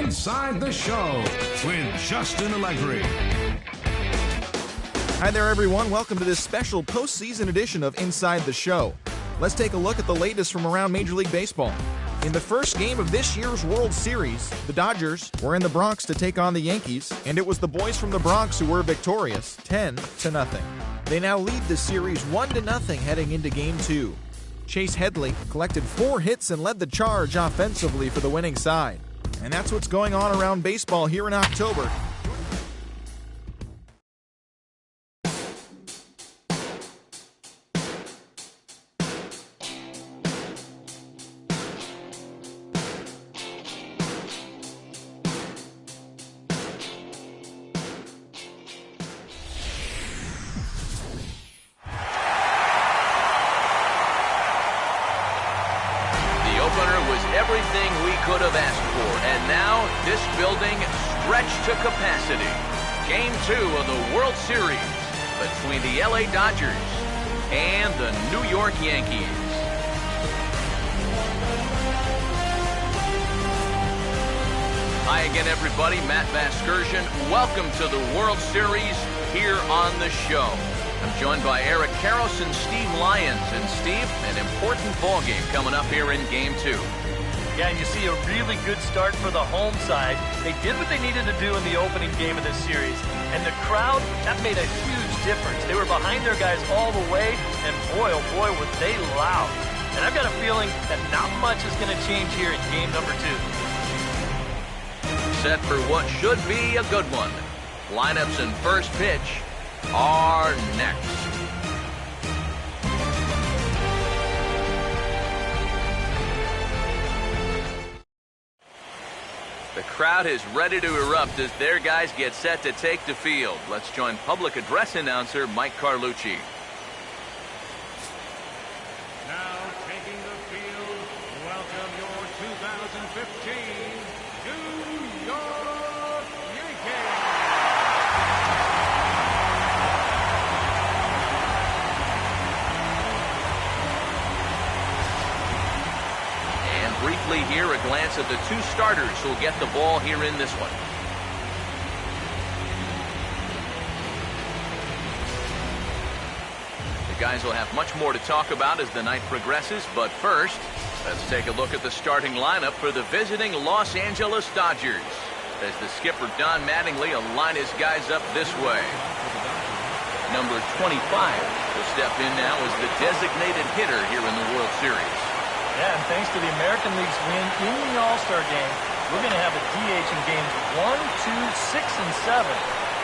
Inside the Show with Justin Allegri. Hi there, everyone. Welcome to this special postseason edition of Inside the Show. Let's take a look at the latest from around Major League Baseball. In the first game of this year's World Series, the Dodgers were in the Bronx to take on the Yankees, and it was the boys from the Bronx who were victorious, 10-0. They now lead the series 1-0 heading into Game 2. Chase Headley collected 4 hits and led the charge offensively for the winning side. And that's what's going on around baseball here in October. Everything we could have asked for, and now this building stretched to capacity. Game 2 of the World Series between the LA Dodgers and the New York Yankees. Hi again, everybody. Matt Vasgersian. Welcome to the World Series here on the show. I'm joined by Eric Karros and Steve Lyons. And Steve, an important ball game coming up here in Game 2. Yeah, and you see a really good start for the home side. They did what they needed to do in the opening game of this series. And the crowd, that made a huge difference. They were behind their guys all the way, and boy, oh boy, were they loud. And I've got a feeling that not much is going to change here in game number 2. Set for what should be a good one. Lineups and first pitch are next. The crowd is ready to erupt as their guys get set to take the field. Let's join public address announcer Mike Carlucci. Now taking the field, welcome your 2015 New York Yankees. Briefly here, a glance at the 2 starters who will get the ball here in this one. The guys will have much more to talk about as the night progresses, but first, let's take a look at the starting lineup for the visiting Los Angeles Dodgers, as the skipper Don Mattingly will line his guys up this way. Number 25 will step in now as the designated hitter here in the World Series. Yeah, and thanks to the American League's win in the All-Star game, we're going to have a DH in games 1, 2, 6, and 7.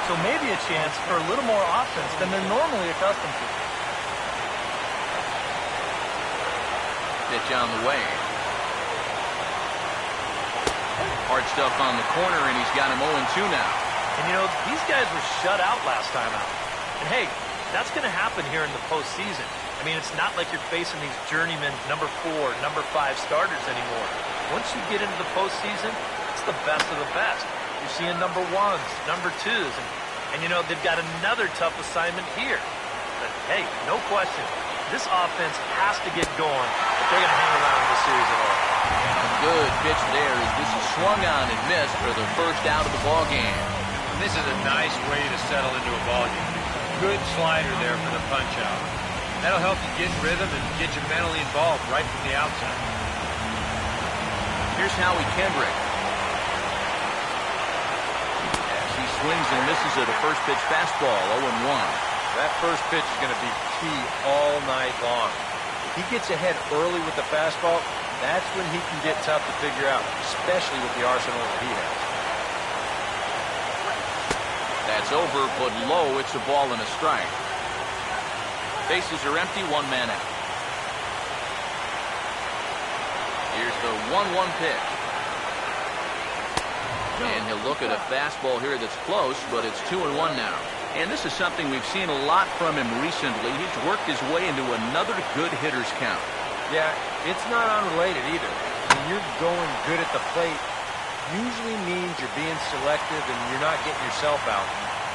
So maybe a chance for a little more offense than they're normally accustomed to. Pitch on the way. Hard stuff on the corner, and he's got him 0-2 now. And you know, these guys were shut out last time out. And hey, that's going to happen here in the postseason. I mean, it's not like you're facing these journeyman number 4, number 5 starters anymore. Once you get into the postseason, it's the best of the best. You're seeing number 1s, number 2s, and you know, they've got another tough assignment here. But hey, no question, this offense has to get going if they're going to hang around in this series at all. A good pitch there as this is swung on and missed for the first out of the ball game. This is a nice way to settle into a ball game. Good slider there for the punch out. That'll help you get rhythm and get you mentally involved right from the outset. Here's Howie Kendrick. As he swings and misses at a first pitch fastball, 0-1. That first pitch is going to be key all night long. If he gets ahead early with the fastball, that's when he can get tough to figure out, especially with the arsenal that he has. That's over, but low. It's a ball and a strike. Bases are empty, 1 man out. Here's the 1-1 pitch. And he'll look at a fastball here that's close, but it's 2-1 now. And this is something we've seen a lot from him recently. He's worked his way into another good hitter's count. Yeah, it's not unrelated either. When you're going good at the plate, usually means you're being selective and you're not getting yourself out.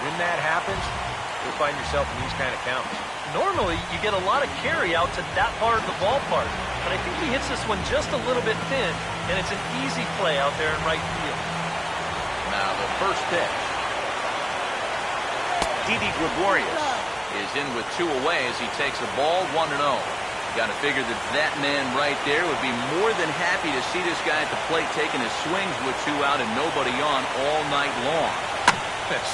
When that happens, you'll find yourself in these kind of counts. Normally, you get a lot of carry out to that part of the ballpark, but I think he hits this one just a little bit thin, and it's an easy play out there in right field. Now the first pitch. Didi Gregorius is in with 2 away as he takes a ball 1-0. Got to figure that man right there would be more than happy to see this guy at the plate taking his swings with 2 out and nobody on all night long.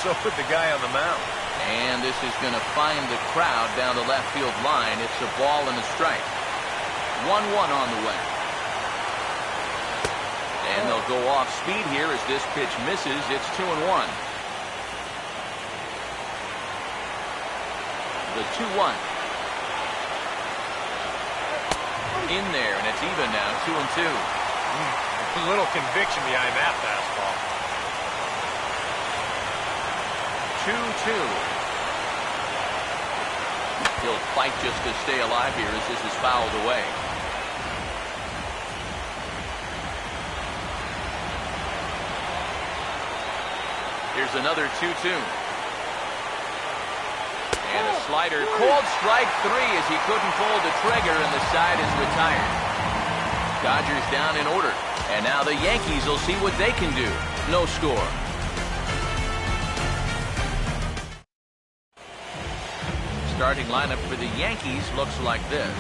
So would the guy on the mound. And this is going to find the crowd down the left field line. It's a ball and a strike. 1-1 on the way. And they'll go off speed here as this pitch misses. It's 2-1. The 2-1. In there, and it's even now, 2-2. A little conviction behind that fastball. 2-2. He'll fight just to stay alive here as this is fouled away. Here's another 2-2. And a slider. Called strike 3 as he couldn't pull the trigger and the side is retired. Dodgers down in order. And now the Yankees will see what they can do. No score. Starting lineup for the Yankees looks like this.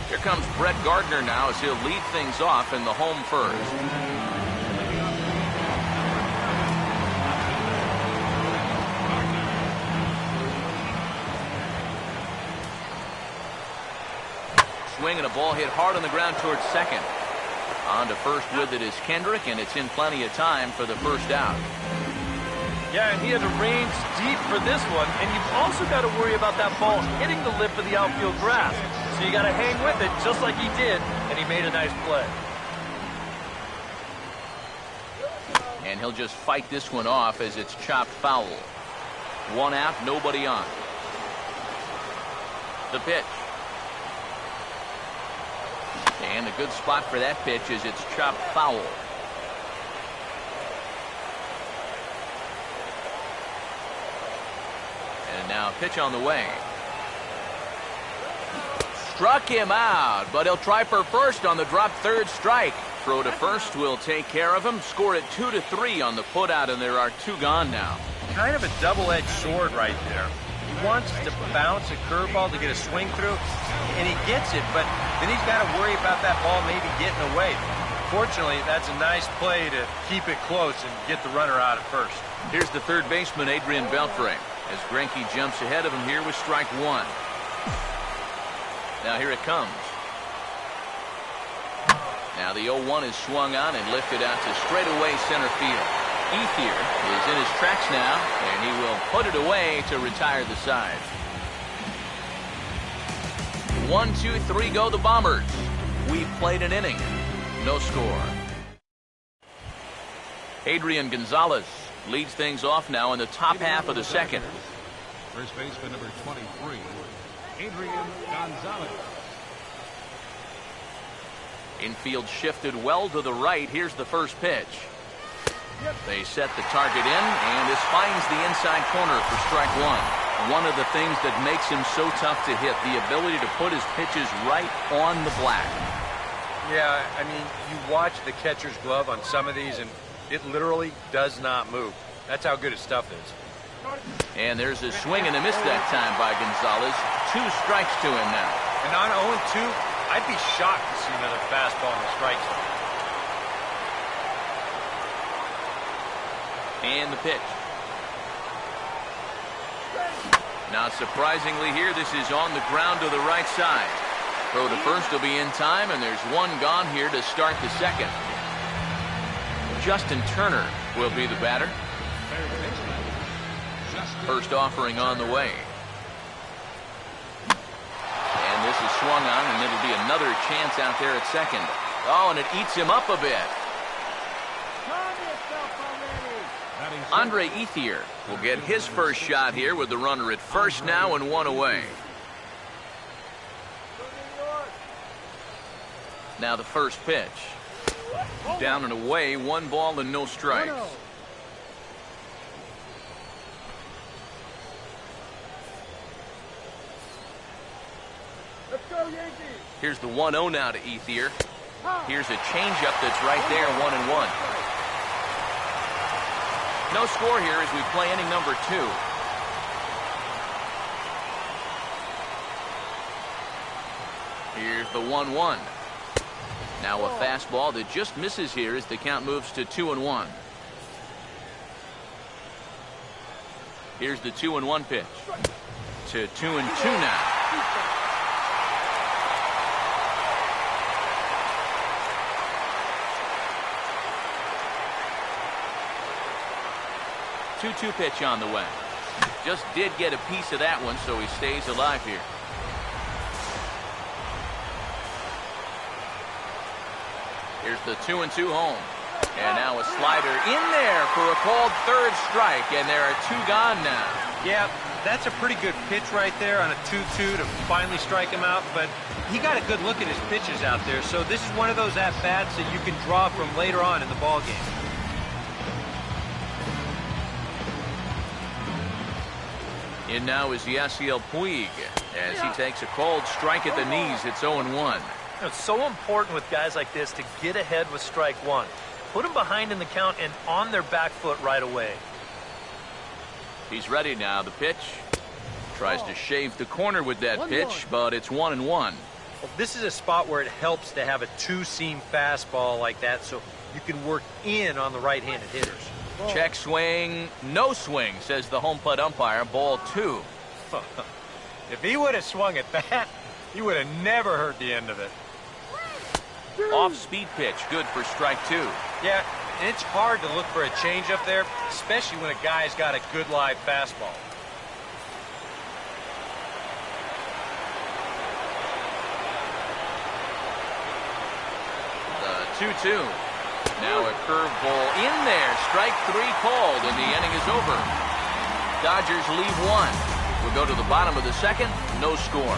Here comes Brett Gardner now as he'll lead things off in the home first. Swing and a ball hit hard on the ground towards second. On to first with it is Kendrick, and it's in plenty of time for the first out. Yeah, and he had to range deep for this one, and you've also got to worry about that ball hitting the lip of the outfield grass. So you got to hang with it just like he did, and he made a nice play. And he'll just fight this one off as it's chopped foul. 1 out, nobody on. The pitch. And a good spot for that pitch as it's chopped foul. And now pitch on the way. Struck him out, but he'll try for first on the drop third strike. Throw to first will take care of him. Score it 2-3 on the putout, and there are 2 gone now. Kind of a double-edged sword right there. He wants to bounce a curveball to get a swing through, and he gets it, but then he's got to worry about that ball maybe getting away. Fortunately, that's a nice play to keep it close and get the runner out at first. Here's the third baseman, Adrian Beltre, as Greinke jumps ahead of him here with strike 1. Now here it comes. Now the 0-1 is swung on and lifted out to straightaway center field. Ethier is in his tracks now, and he will put it away to retire the side. 1, 2, 3 go the Bombers. We've played an inning. No score. Adrian Gonzalez leads things off now in the top half of the second. First baseman number 23, Adrian Gonzalez. Infield shifted well to the right. Here's the first pitch. They set the target in, and this finds the inside corner for strike 1. One of the things that makes him so tough to hit, the ability to put his pitches right on the black. Yeah, I mean, you watch the catcher's glove on some of these, and it literally does not move. That's how good his stuff is. And there's a swing and a miss that time by Gonzalez. 2 strikes to him now. And on 0-2, I'd be shocked to see another fastball in the strike zone. And the pitch. Now surprisingly here, this is on the ground to the right side. Throw to first will be in time, and there's 1 gone here to start the second. Justin Turner will be the batter. First offering on the way. And this is swung on, and it'll be another chance out there at second. Oh, and it eats him up a bit. Andre Ethier will get his first shot here with the runner at first now and 1 away. Now the first pitch. Down and away, 1 ball and no strikes. Here's the 1-0 now to Ethier. Here's a changeup that's right there, 1-1. No score here as we play inning number 2. Here's the 1-1. Now a fastball that just misses here as the count moves to 2-1. Here's the 2-1 pitch. To 2-2 now. Two pitch on the way. Just did get a piece of that one, so he stays alive here. Here's the 2-2 home. And now a slider in there for a called third strike, and there are 2 gone now. Yeah, that's a pretty good pitch right there on a 2-2 to finally strike him out, but he got a good look at his pitches out there, so this is one of those at-bats that you can draw from later on in the ballgame. In now is Yasiel Puig as he takes a cold strike at the knees. It's 0-1. It's so important with guys like this to get ahead with strike one. Put them behind in the count and on their back foot right away. He's ready now. The pitch. Tries to shave the corner with that pitch, but it's 1-1. Well, this is a spot where it helps to have a two-seam fastball like that so you can work in on the right-handed hitters. Check swing, no swing, says the home plate umpire. Ball 2. If he would have swung at that, he would have never heard the end of it. Off-speed pitch, good for strike 2. Yeah, and it's hard to look for a changeup there, especially when a guy's got a good live fastball. The 2-2. Now a curveball in there. Strike 3 called, and the inning is over. Dodgers leave 1. We'll go to the bottom of the second. No score.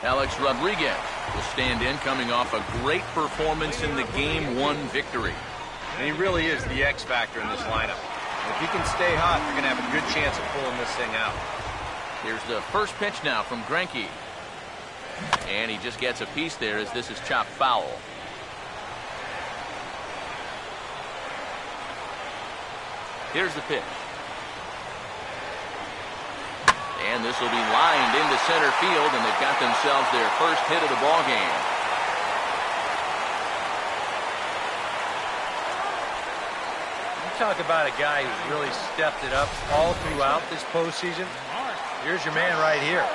Alex Rodriguez will stand in, coming off a great performance in the Game 1 victory. And he really is the X factor in this lineup. If he can stay hot, you're going to have a good chance of pulling this thing out. Here's the first pitch now from Greinke. And he just gets a piece there as this is chopped foul. Here's the pitch. And this will be lined into center field, and they've got themselves their first hit of the ball game. You talk about a guy who's really stepped it up all throughout this postseason. Here's your man right here.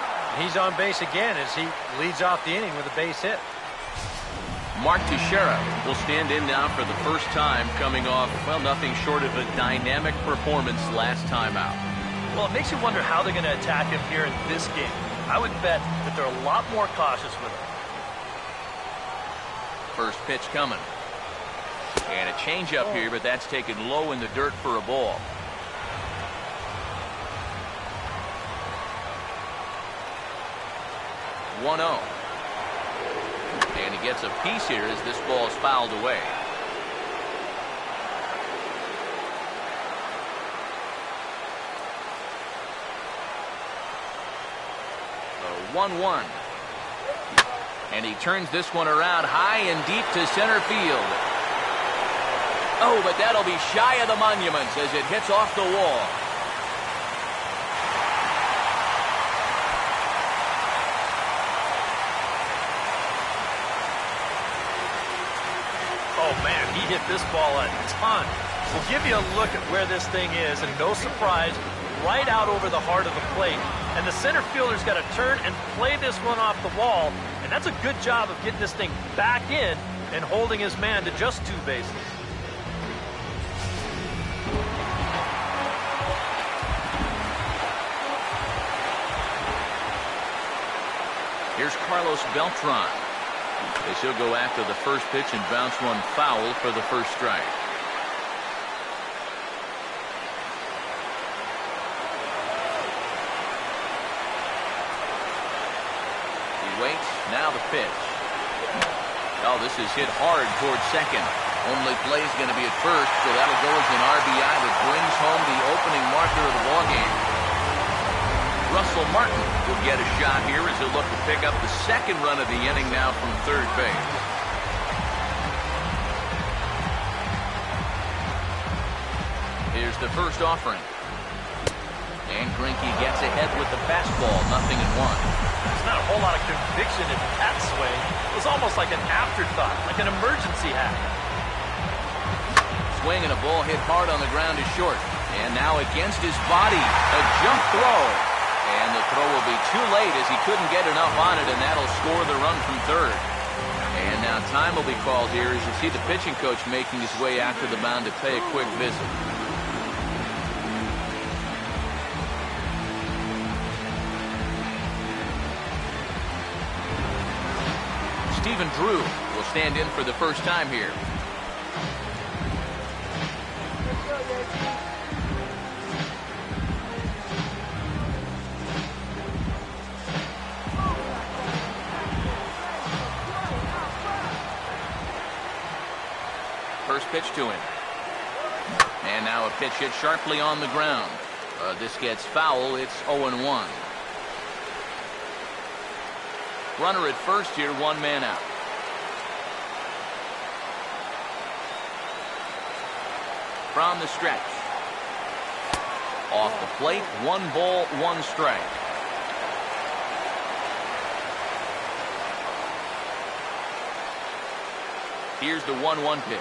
He's on base again as he leads off the inning with a base hit. Mark Teixeira will stand in now for the first time, coming off, well, nothing short of a dynamic performance last time out. Well, it makes you wonder how they're going to attack him here in this game. I would bet that they're a lot more cautious with him. First pitch coming. And a changeup here, but that's taken low in the dirt for a ball. (1-0). And he gets a piece here as this ball is fouled away. The 1-1. And he turns this one around high and deep to center field. Oh, but that'll be shy of the monuments as it hits off the wall. Oh, man, he hit this ball a ton. We'll give you a look at where this thing is, and no surprise, right out over the heart of the plate. And the center fielder's got to turn and play this one off the wall, and that's a good job of getting this thing back in and holding his man to just 2 bases. Here's Carlos Beltran, as he'll go after the first pitch and bounce one foul for the first strike. He waits. Now the pitch. Oh, this is hit hard towards second. Only play is going to be at first, so that'll go as an RBI that brings home the opening marker of the ballgame. Russell Martin will get a shot here as he'll look to pick up the second run of the inning now from third base. Here's the first offering. And Greinke gets ahead with the fastball, 0-1. There's not a whole lot of conviction in that swing. It was almost like an afterthought, like an emergency hack. Swing and a ball hit hard on the ground is short. And now against his body, a jump throw. And the throw will be too late as he couldn't get enough on it, and that'll score the run from third. And now time will be called here as you see the pitching coach making his way out to the mound to pay a quick visit. Stephen Drew will stand in for the first time here. First pitch to him. And now a pitch hit sharply on the ground. This gets foul. It's 0-1. Runner at first here, one man out. From the stretch. Off the plate, 1 ball, 1 strike. Here's the 1-1 pitch.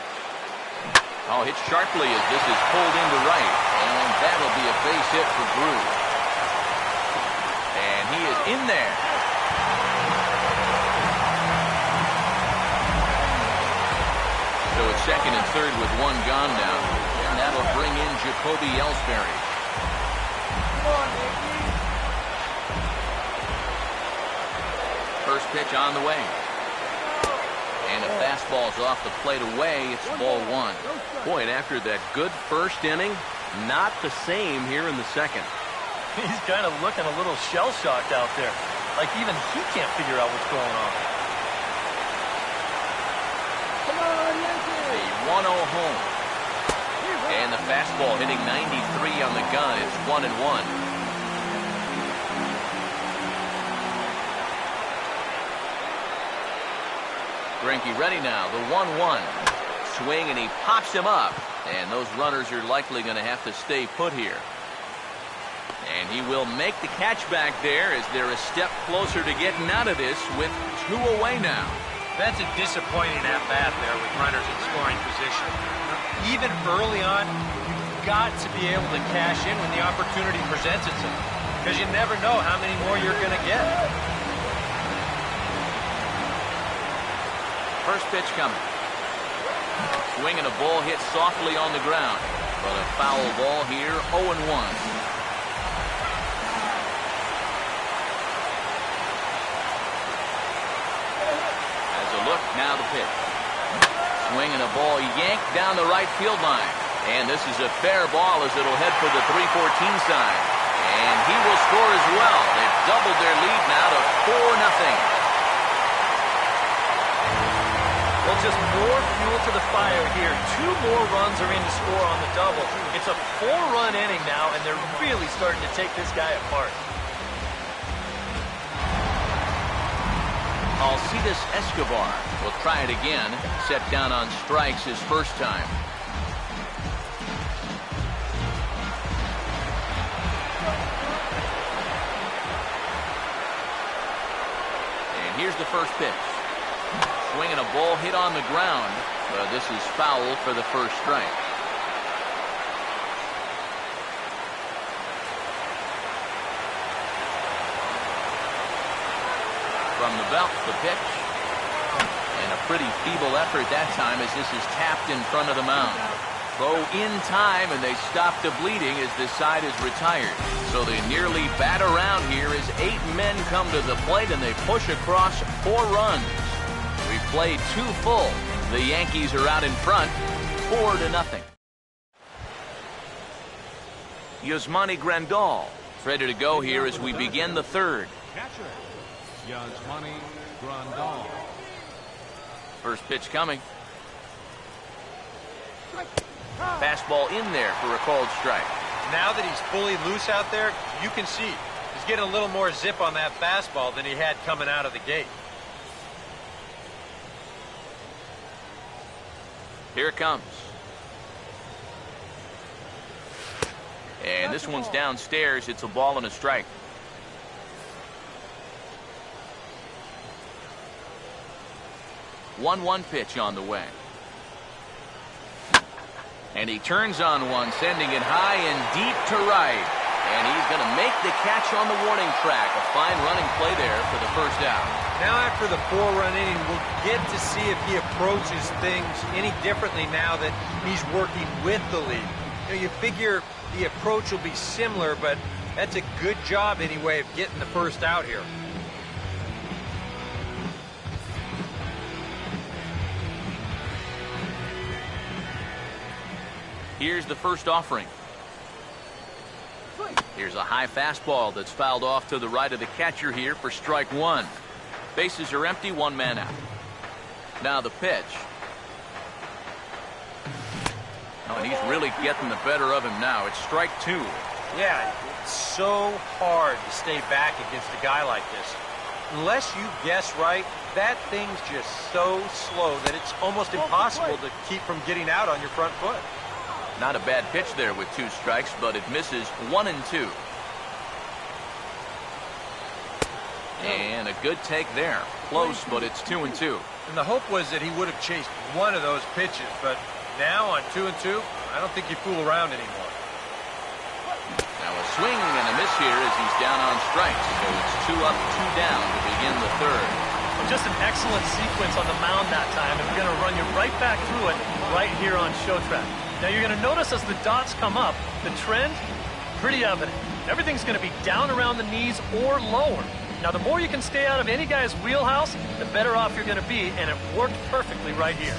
Oh, hit sharply as this is pulled into right. And that'll be a base hit for Drew. And he is in there. So it's second and third with 1 gone now. And that'll bring in Jacoby Ellsbury. First pitch on the way. And the fastball's off the plate away. It's ball 1. Boy, and after that good first inning, not the same here in the second. He's kind of looking a little shell-shocked out there. Like even he can't figure out what's going on. The 1-0 home. And the fastball hitting 93 on the gun. It's 1-1. Greinke ready now. The 1-1. Swing, and he pops him up. And those runners are likely going to have to stay put here. And he will make the catch back there as they're a step closer to getting out of this with 2 away now. That's a disappointing at-bat there with runners in scoring position. Even early on, you've got to be able to cash in when the opportunity presents itself, because you never know how many more you're going to get. First pitch coming. Swing and a ball hit softly on the ground. But a foul ball here, 0-1. Look, now the pitch. Swing and a ball yanked down the right field line. And this is a fair ball as it'll head for the 314 side. And he will score as well. They've doubled their lead now to 4-0. Well, just more fuel to the fire here. 2 more runs are in to score on the double. It's a 4-run inning now, and they're really starting to take this guy apart. Alcides Escobar will try it again. Set down on strikes his first time. And here's the first pitch. Swing and a ball hit on the ground. This is foul for the first strike. From the belt, the pitch. And a pretty feeble effort that time as this is tapped in front of the mound. Throw in time, and they stop the bleeding as this side is retired. So they nearly bat around here as 8 men come to the plate, and they push across 4 runs. We've played 2 full. The Yankees are out in front, 4-0. Yasmani Grandal ready to go here as we begin the third. Catcher, Yasmani Grandal. First pitch coming. Fastball in there for a called strike. Now that he's fully loose out there, you can see He's getting a little more zip on that fastball than he had coming out of the gate. Here it comes. And this one's downstairs. It's a ball and a strike. One pitch on the way. And he turns on one, sending it high and deep to right. And he's going to make the catch on the warning track. A fine running play there for the first out. Now after the 4-run inning, we'll get to see if he approaches things any differently now that he's working with the lead. You know, you figure the approach will be similar, but that's a good job anyway of getting the first out here. Here's the first offering. Here's a high fastball that's fouled off to the right of the catcher here for strike one. Bases are empty, one man out. Now the pitch. Oh, and he's really getting the better of him now. It's strike two. Yeah, it's so hard to stay back against a guy like this. Unless you guess right, that thing's just so slow that it's almost impossible to keep from getting out on your front foot. Not a bad pitch there with 2 strikes, but it misses 1 and 2. And a good take there. Close, but it's 2 and 2. And the hope was that he would have chased one of those pitches, but now on 2 and 2, I don't think you fool around anymore. Now a swing and a miss here as he's down on strikes. So it's 2 up, 2 down to begin the third. Just an excellent sequence on the mound that time, and we're going to run you right back through it right here on Show Track. Now you're going to notice as the dots come up, the trend, pretty evident. Everything's going to be down around the knees or lower. Now the more you can stay out of any guy's wheelhouse, the better off you're going to be, and it worked perfectly right here.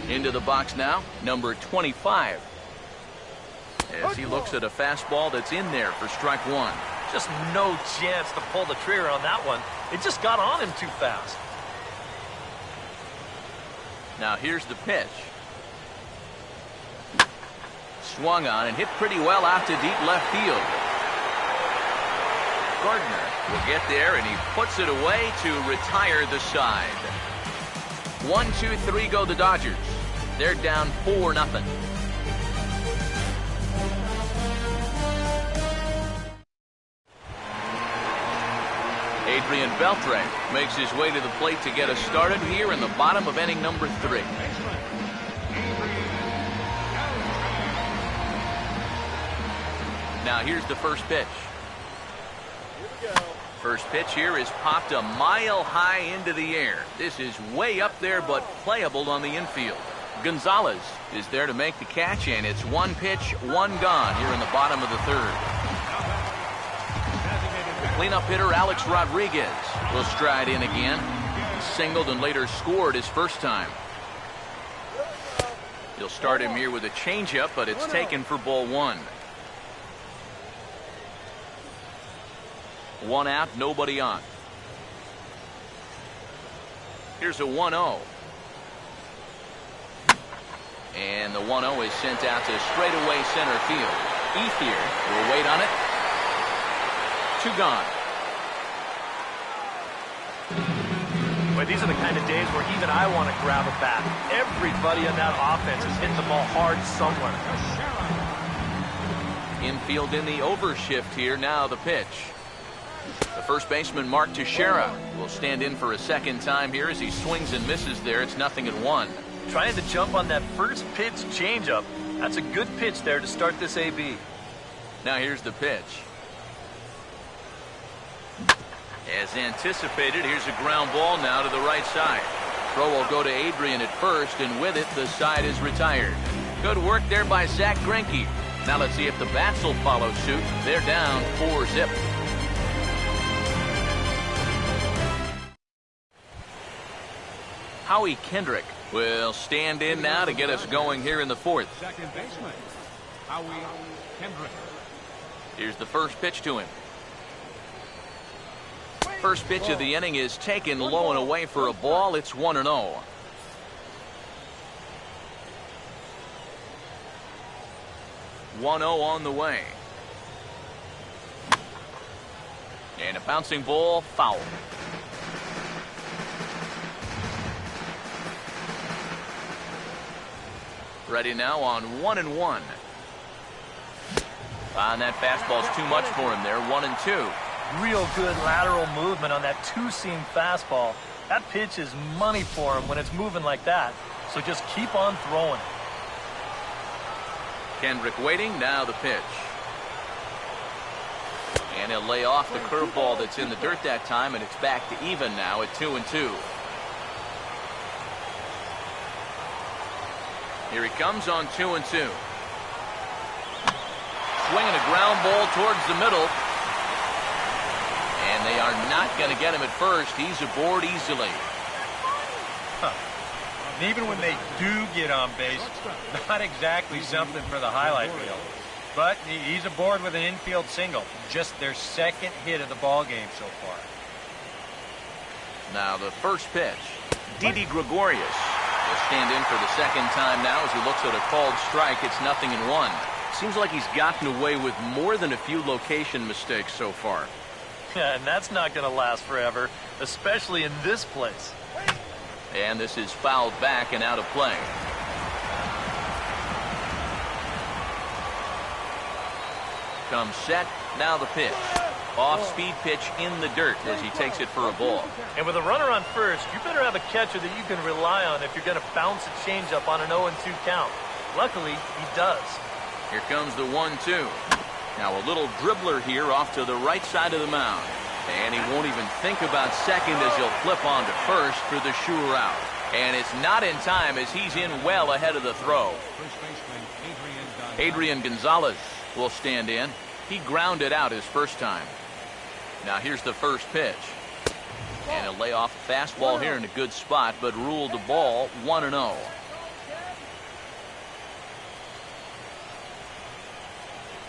Into the box now, number 25. As he looks at a fastball that's in there for strike one. Just no chance to pull the trigger on that one. It just got on him too fast. Now here's the pitch. Swung on and hit pretty well out to deep left field. Gardner will get there, and he puts it away to retire the side. 1, 2, 3 go the Dodgers. They're down 4-0. Adrian Beltre makes his way to the plate to get us started here in the bottom of inning number 3. Now here's the first pitch. First pitch here is popped a mile high into the air. This is way up there, but playable on the infield. Gonzalez is there to make the catch, and it's 1 pitch, 1 gone here in the bottom of the third. Cleanup hitter Alex Rodriguez will stride in again. He singled and later scored his first time. He'll start him here with a changeup, but it's taken for ball 1. 1 out, nobody on. Here's a 1-0. And the 1-0 is sent out to straightaway center field. Ethier will wait on it. 2 gone. Boy, these are the kind of days where even I want to grab a bat. Everybody on that offense is hitting the ball hard somewhere. Infield in the overshift here. Now the pitch. The first baseman, Mark Teixeira, will stand in for a second time here as he swings and misses there. It's 0-1. Trying to jump on that first pitch changeup. That's a good pitch there to start this AB. Now here's the pitch. As anticipated, here's a ground ball now to the right side. Throw will go to Adrian at first, and with it, the side is retired. Good work there by Zach Greinke. Now let's see if the bats will follow suit. They're down 4-0. Howie Kendrick will stand in now to get us going here in the fourth. Second baseman, Howie Kendrick. Here's the first pitch to him. First pitch of the inning is taken low and away for a ball. It's 1-0. 1-0 on the way. And a bouncing ball, foul. Ready now on 1-1. And that fastball's too much for him there. 1-2. Real good lateral movement on that two-seam fastball. That pitch is money for him when it's moving like that. So just keep on throwing it. Kendrick waiting. Now the pitch. And he'll lay off the curveball that's in the dirt that time, and it's back to even now at 2-2. Here he comes on 2-2. Swinging a ground ball towards the middle. And they are not going to get him at first. He's aboard easily. And even when they do get on base, not exactly something for the highlight reel. But he's aboard with an infield single. Just their second hit of the ball game so far. Now the first pitch. Didi Gregorius will stand in for the second time now as he looks at a called strike. It's 0-1. Seems like he's gotten away with more than a few location mistakes so far. Yeah, and that's not going to last forever, especially in this place. And this is fouled back and out of play. Comes set. Now the pitch. Off-speed pitch in the dirt as he takes it for a ball. And with a runner on first, you better have a catcher that you can rely on if you're going to bounce a changeup on an 0-2 count. Luckily, he does. Here comes the 1-2. Now a little dribbler here off to the right side of the mound. And he won't even think about second as he'll flip on to first for the sure out. And it's not in time as he's in well ahead of the throw. Adrian Gonzalez will stand in. He grounded out his first time. Now here's the first pitch. And he'll lay off a fastball here in a good spot, but ruled the ball 1-0.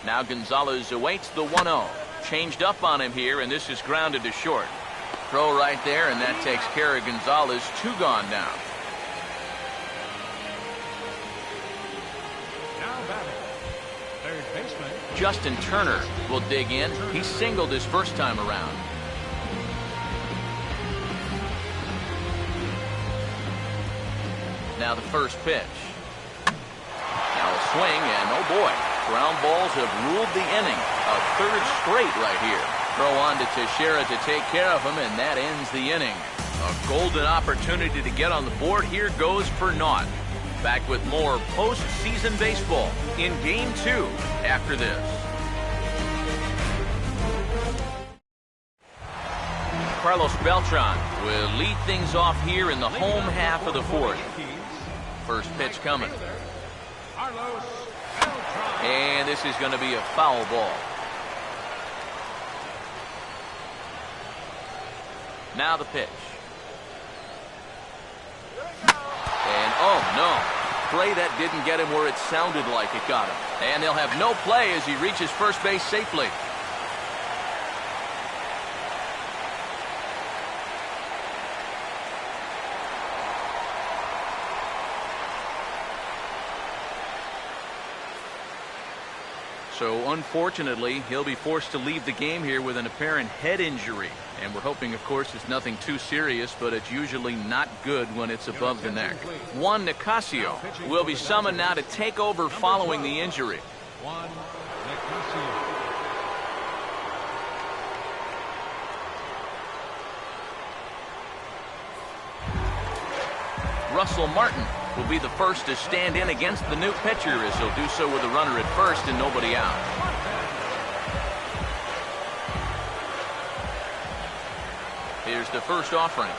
Now Gonzalez awaits the 1-0. Changed up on him here, and this is grounded to short. Throw right there, and that takes care of Gonzalez. 2 gone now. Justin Turner will dig in. He singled his first time around. Now the first pitch. Now a swing, and oh boy, ground balls have ruled the inning. A third straight right here. Throw on to Teixeira to take care of him, and that ends the inning. A golden opportunity to get on the board here goes for naught. Back with more postseason baseball in Game 2 after this. Carlos Beltran will lead things off here in the home half of the fourth. First pitch coming. And this is going to be a foul ball. Now the pitch. And oh no, play that didn't get him where it sounded like it got him. And they'll have no play as he reaches first base safely. So unfortunately, he'll be forced to leave the game here with an apparent head injury. And we're hoping, of course, it's nothing too serious, but it's usually not good when it's above the neck. Juan Nicasio will be summoned now to take over following the injury. Russell Martin will be the first to stand in against the new pitcher as he'll do so with a runner at first and nobody out. Here's the first offering.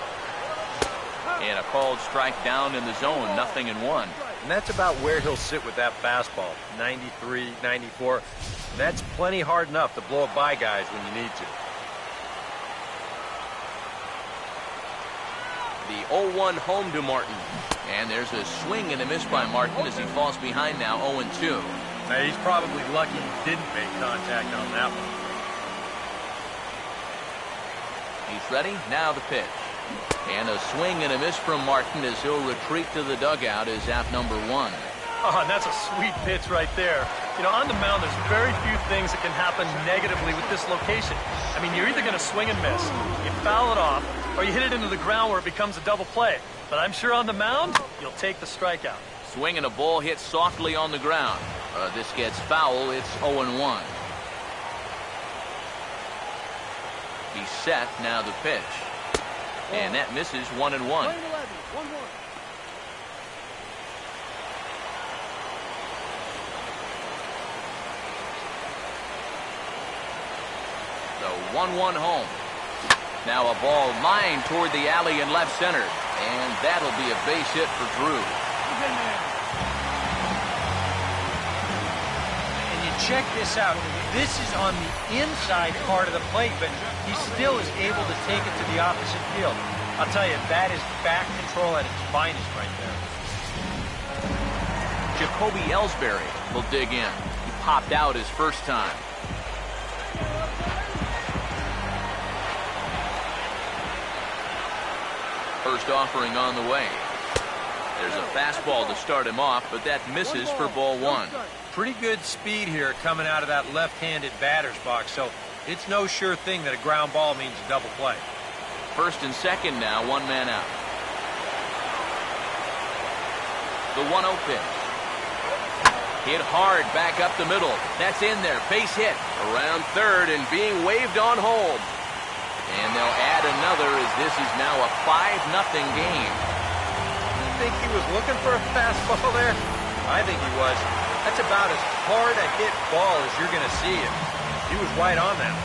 And a called strike down in the zone, 0-1. And that's about where he'll sit with that fastball, 93, 94. And that's plenty hard enough to blow it by guys when you need to. The 0-1 home to Martin. And there's a swing and a miss by Martin as he falls behind now 0-2. Now, he's probably lucky he didn't make contact on that one. He's ready. Now the pitch. And a swing and a miss from Martin as he'll retreat to the dugout as out number 1. Oh, and that's a sweet pitch right there. You know, on the mound, there's very few things that can happen negatively with this location. I mean, you're either going to swing and miss, you foul it off, or you hit it into the ground where it becomes a double play. But I'm sure on the mound, you'll take the strikeout. Swinging a ball hit softly on the ground. This gets foul. It's 0-1. He's set. Now the pitch. And that misses 1-1. The 1-1 home. Now a ball lined toward the alley in left center. And that'll be a base hit for Drew. And you check this out. This is on the inside part of the plate, but he still is able to take it to the opposite field. I'll tell you, that is back control at its finest right there. Jacoby Ellsbury will dig in. He popped out his first time. First offering on the way. There's a fastball to start him off, but that misses for ball one. Pretty good speed here coming out of that left-handed batter's box, so it's no sure thing that a ground ball means a double play. First and second now, one man out. The 1-0 pitch. Hit hard back up the middle. That's in there. Base hit around third and being waved on hold. And they'll add another as this is now a 5-0 game. You think he was looking for a fastball there? I think he was. That's about as hard a hit ball as you're going to see. He was right on that.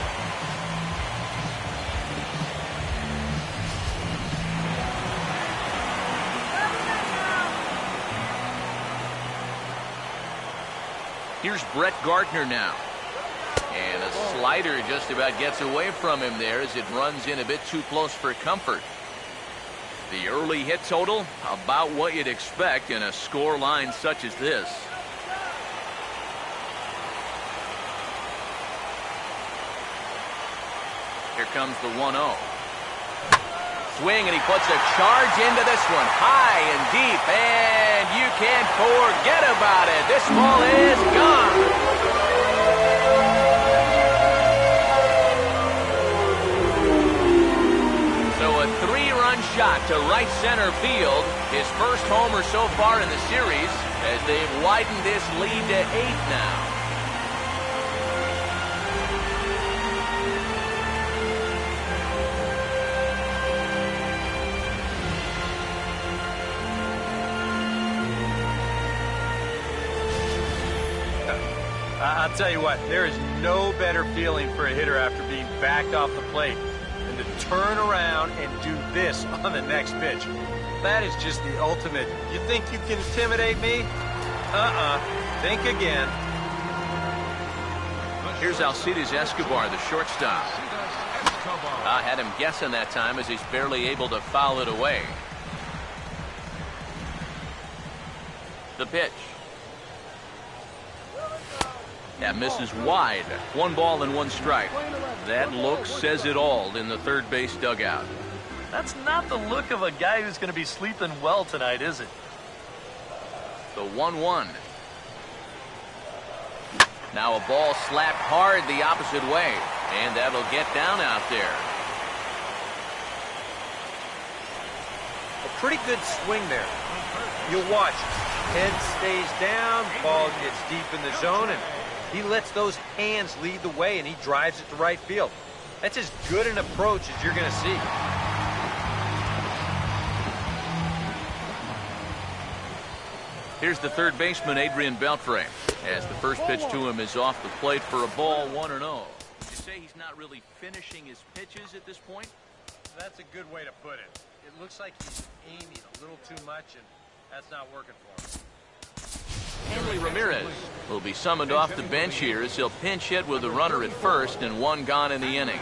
Here's Brett Gardner now. And a slider just about gets away from him there as it runs in a bit too close for comfort. The early hit total, about what you'd expect in a score line such as this. Here comes the 1-0. Swing, and he puts a charge into this one. High and deep, and you can't forget about it. This ball is gone. So a 3-run shot to right center field. His first homer so far in the series as they've widened this lead to 8 now. I'll tell you what, there is no better feeling for a hitter after being backed off the plate than to turn around and do this on the next pitch. That is just the ultimate. You think you can intimidate me? Think again. Here's Alcides Escobar, the shortstop. I had him guessing that time as he's barely able to foul it away. The pitch. That misses wide. 1 ball and 1 strike. That look says it all in the third base dugout. That's not the look of a guy who's going to be sleeping well tonight, is it? The 1-1. Now a ball slapped hard the opposite way. And that'll get down out there. A pretty good swing there. You'll watch. Head stays down, ball gets deep in the zone, and he lets those hands lead the way, and he drives it to right field. That's as good an approach as you're going to see. Here's the third baseman, Adrian Beltre, as the first pitch to him is off the plate for a ball, 1-0. Would you say he's not really finishing his pitches at this point? That's a good way to put it. It looks like he's aiming a little too much, and that's not working for him. Henry Ramirez will be summoned off the bench here as he'll pinch hit with a runner at first and 1 gone in the inning.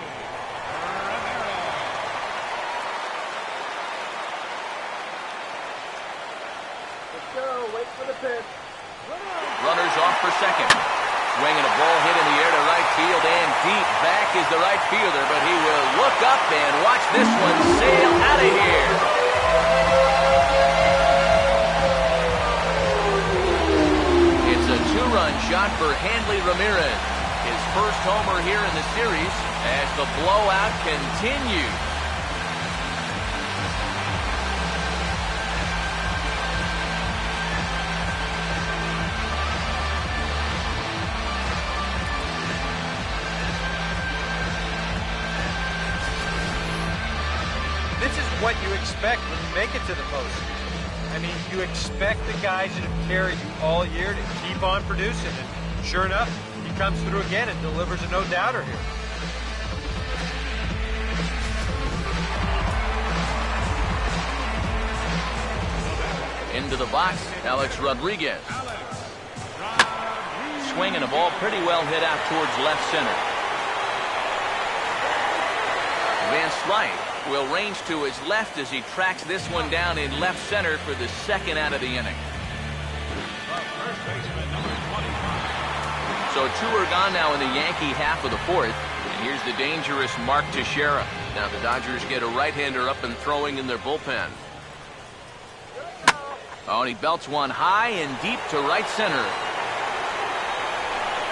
Let's go. Wait for the pitch. Runners off for second. Swinging a ball hit in the air to right field, and deep back is the right fielder, but he will look up and watch this one sail out of here. shot for Hanley Ramirez. His first homer here in the series as the blowout continues. This is what you expect when you make it to the postseason. I mean, you expect the guys that have carried you all year to keep on producing, and sure enough, he comes through again and delivers a no-doubter here. Into the box, Alex Rodriguez. Swinging a ball pretty well hit out towards left center. Van Slyke will range to his left as he tracks this one down in left center for the second out of the inning. So 2 are gone now in the Yankee half of the fourth. And here's the dangerous Mark Teixeira. Now the Dodgers get a right-hander up and throwing in their bullpen. Oh, and he belts one high and deep to right center.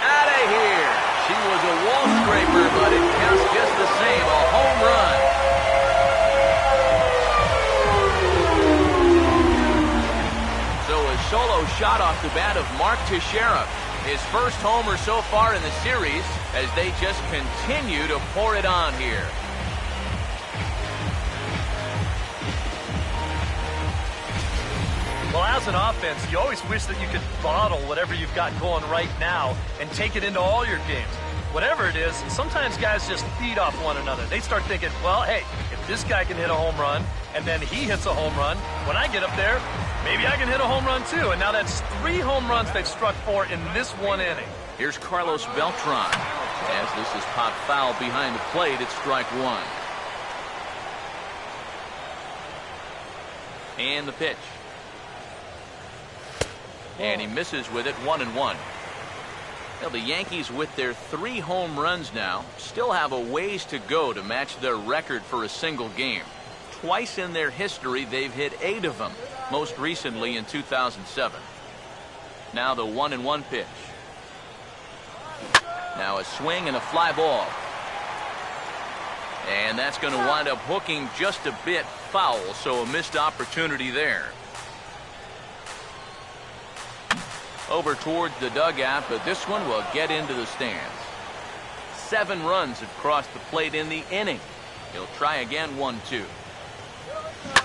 Out of here. She was a wall scraper, but it counts just the same. A home run. So a solo shot off the bat of Mark Teixeira. His first homer so far in the series as they just continue to pour it on here. Well, as an offense, you always wish that you could bottle whatever you've got going right now and take it into all your games. Whatever it is, sometimes guys just feed off one another. They start thinking, well, hey, if this guy can hit a home run and then he hits a home run, when I get up there, maybe I can hit a home run too. And now that's 3 home runs they've struck for in this one inning. Here's Carlos Beltran. As this is popped foul behind the plate, it's strike 1. And the pitch. And he misses with it, 1-1. Now the Yankees, with their 3 home runs now, still have a ways to go to match their record for a single game. Twice in their history, they've hit 8 of them, most recently in 2007. Now the 1-1 pitch. Now a swing and a fly ball. And that's going to wind up hooking just a bit foul, so a missed opportunity there. Over towards the dugout, but this one will get into the stands. 7 runs have crossed the plate in the inning. He'll try again, 1-2.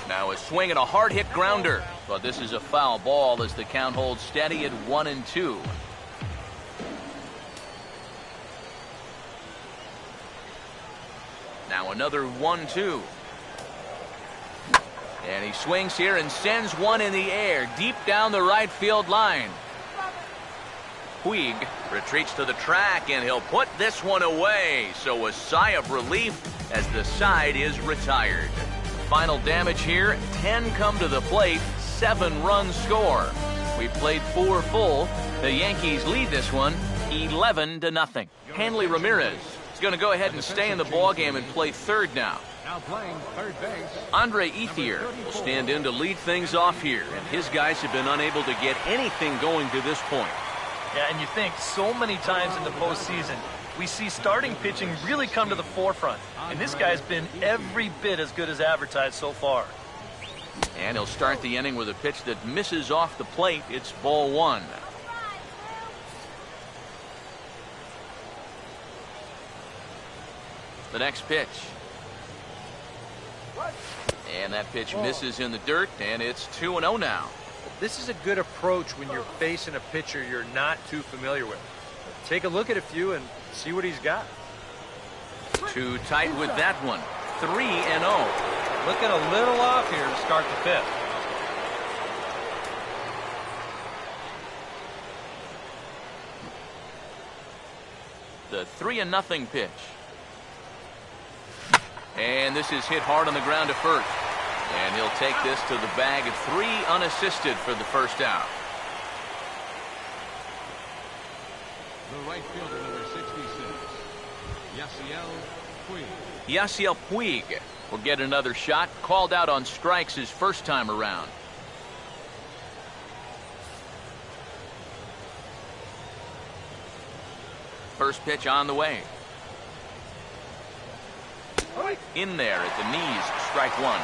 Now a swing and a hard hit grounder, but this is a foul ball as the count holds steady at 1-2. Now another 1-2. And he swings here and sends one in the air deep down the right field line. Puig retreats to the track, and he'll put this one away. So a sigh of relief as the side is retired. Final damage here, 10 come to the plate, 7 runs score. We played 4 full. The Yankees lead this one 11-0. Hanley Ramirez is going to go ahead and stay in the ballgame and play third now. Now playing third base. Andre Ethier will stand in to lead things off here, and his guys have been unable to get anything going to this point. Yeah, and you think so many times in the postseason, we see starting pitching really come to the forefront. And this guy's been every bit as good as advertised so far. And he'll start the inning with a pitch that misses off the plate. It's ball 1. The next pitch. And that pitch misses in the dirt, and it's 2-0 now. This is a good approach when you're facing a pitcher you're not too familiar with. Take a look at a few and see what he's got. Too tight with that one. 3-0. Looking a little off here to start the 5th. The 3-0 pitch. And this is hit hard on the ground to first. And he'll take this to the bag of 3 unassisted for the first out. The right fielder, number 66, Yankess. Yasiel Puig will get another shot. Called out on strikes his first time around. First pitch on the way. In there at the knees, strike one.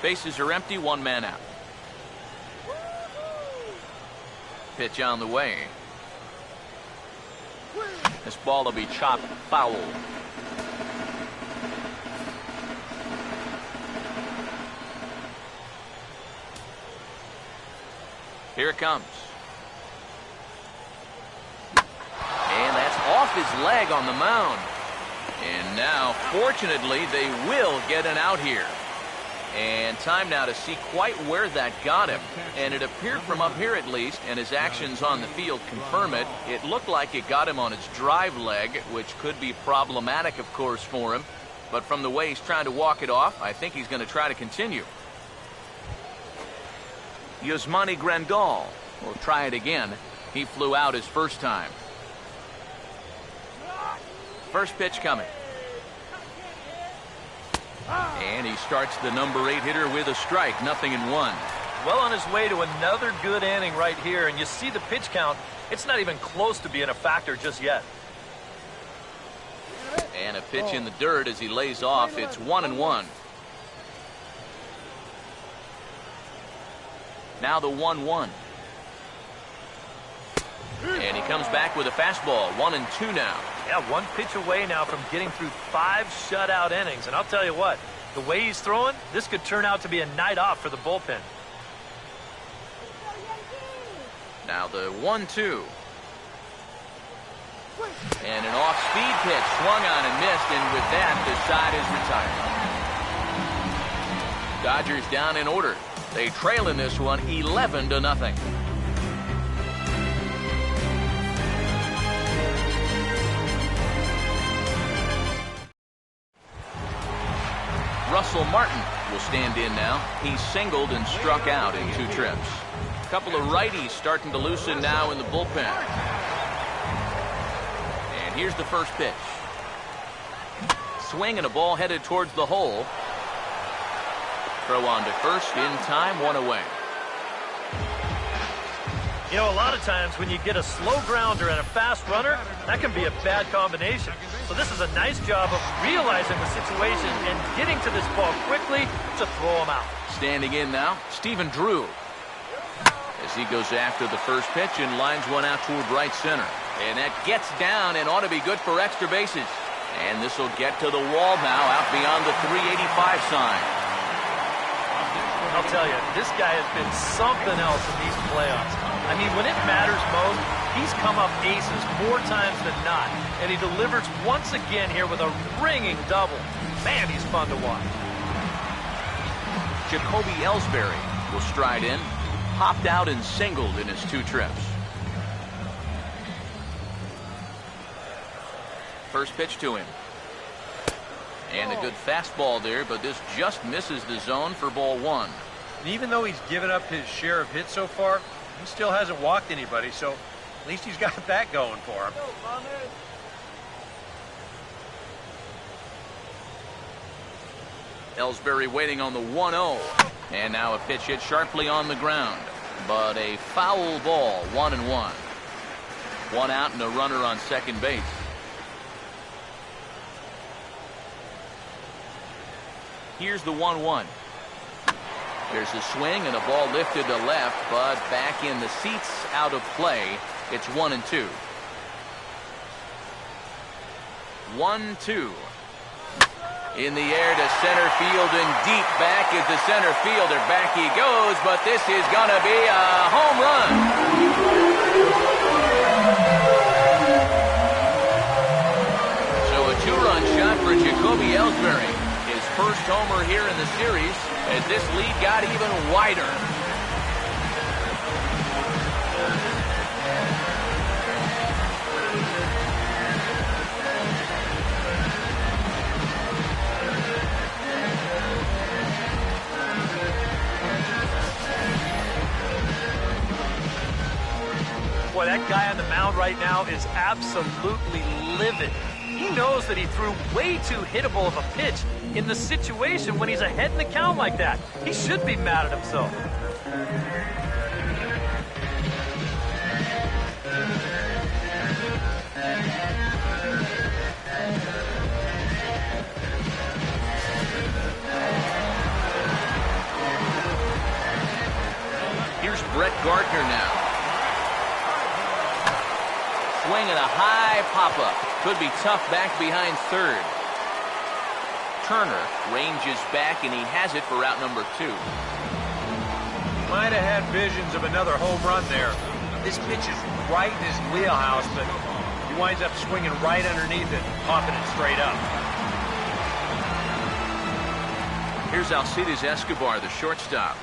Bases are empty, one man out. Pitch on the way. This ball will be chopped foul. Here it comes. And that's off his leg on the mound. And now, fortunately, they will get an out here. And time now to see quite where that got him. And it appeared from up here at least, and his actions on the field confirm it, it looked like it got him on his drive leg, which could be problematic, of course, for him. But from the way he's trying to walk it off, I think he's going to try to continue. Yasmani Grandal will try it again. He flew out his first time. First pitch coming. And he starts the number 8 hitter with a strike, 0-1. Well on his way to another good inning right here, and you see the pitch count. It's not even close to being a factor just yet. And a pitch in the dirt as he lays off. It's 1-1. Now the 1-1. And he comes back with a fastball. 1-2 now. Yeah, one pitch away now from getting through 5 shutout innings. And I'll tell you what, the way he's throwing, this could turn out to be a night off for the bullpen. Now the 1-2. And an off-speed pitch swung on and missed, and with that, the side is retired. Dodgers down in order. They trail in this one 11-0. Russell Martin will stand in now. He's singled and struck out in 2 trips. A couple of righties starting to loosen now in the bullpen. And here's the first pitch. Swing and a ball headed towards the hole. Throw on to first in time, 1 away. You know, a lot of times when you get a slow grounder and a fast runner, that can be a bad combination. So this is a nice job of realizing the situation and getting to this ball quickly to throw him out. Standing in now, Stephen Drew. As he goes after the first pitch and lines one out toward right center. And that gets down and ought to be good for extra bases. And this will get to the wall now out beyond the 385 sign. I'll tell you, this guy has been something else in these playoffs. I mean, when it matters most, he's come up aces more times than not. And he delivers once again here with a ringing double. Man, he's fun to watch. Jacoby Ellsbury will stride in. Popped out and singled in his 2 trips. First pitch to him. And a good fastball there, but this just misses the zone for ball 1. And even though he's given up his share of hits so far, he still hasn't walked anybody, so at least he's got that going for him. Ellsbury waiting on the 1-0. And now a pitch hit sharply on the ground. But a foul ball, 1-1. 1 out and a runner on second base. Here's the 1-1. There's a swing and a ball lifted to left, but back in the seats, out of play. It's 1-2. 1-2. In the air to center field and deep back is the center fielder. Back he goes, but this is going to be a home run. So a 2-run shot for Jacoby Ellsbury. His first homer here in the series as this lead got even wider. Boy, that guy on the mound right now is absolutely livid. He knows that he threw way too hittable of a pitch in the situation when he's ahead in the count like that. He should be mad at himself. Brett Gardner now. Swing and a high pop-up. Could be tough back behind third. Turner ranges back, and he has it for out number 2. Might have had visions of another home run there. This pitch is right in his wheelhouse, but he winds up swinging right underneath it, popping it straight up. Here's Alcides Escobar, the shortstop.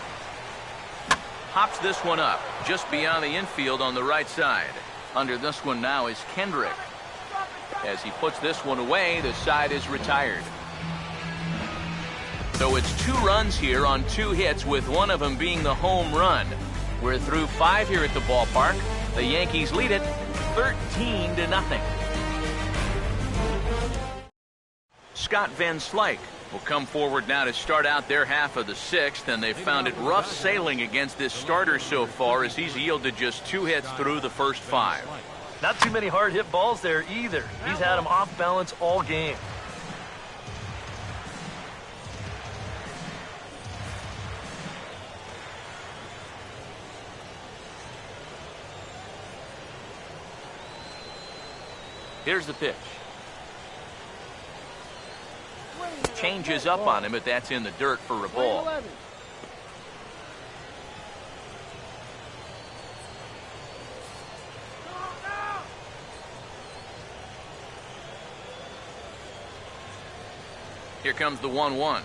Hops this one up just beyond the infield on the right side. Under this one now is Kendrick. As he puts this one away, the side is retired. So it's 2 runs here on 2 hits, with one of them being the home run. We're through 5 here at the ballpark. The Yankees lead it 13-0. Scott Van Slyke will come forward now to start out their half of the 6th, and they've found it rough sailing against this starter so far, as he's yielded just 2 hits through the first 5. Not too many hard hit balls there either. He's had them off balance all game. Here's the pitch. Changes up on him, but that's in the dirt for a ball. Here comes the 1-1.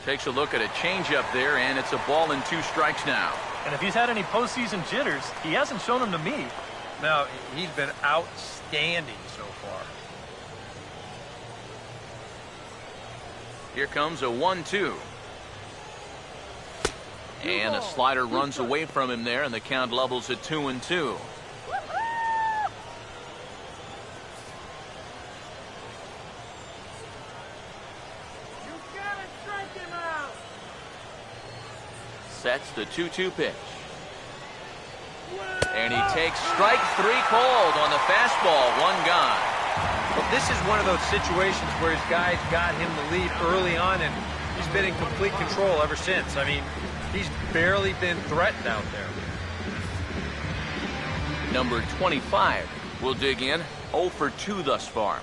Takes a look at a changeup there, and it's a ball and 2 strikes now. And if he's had any postseason jitters, he hasn't shown them to me. No, he's been outstanding so far. Here comes a 1-2. And a slider runs away from him there, and the count levels at 2-2. Sets the 2-2 pitch. And he takes strike 3 cold on the fastball. 1 gone. Well, this is one of those situations where his guys got him the lead early on, and he's been in complete control ever since. I mean, he's barely been threatened out there. Number 25 will dig in. 0 for 2 thus far.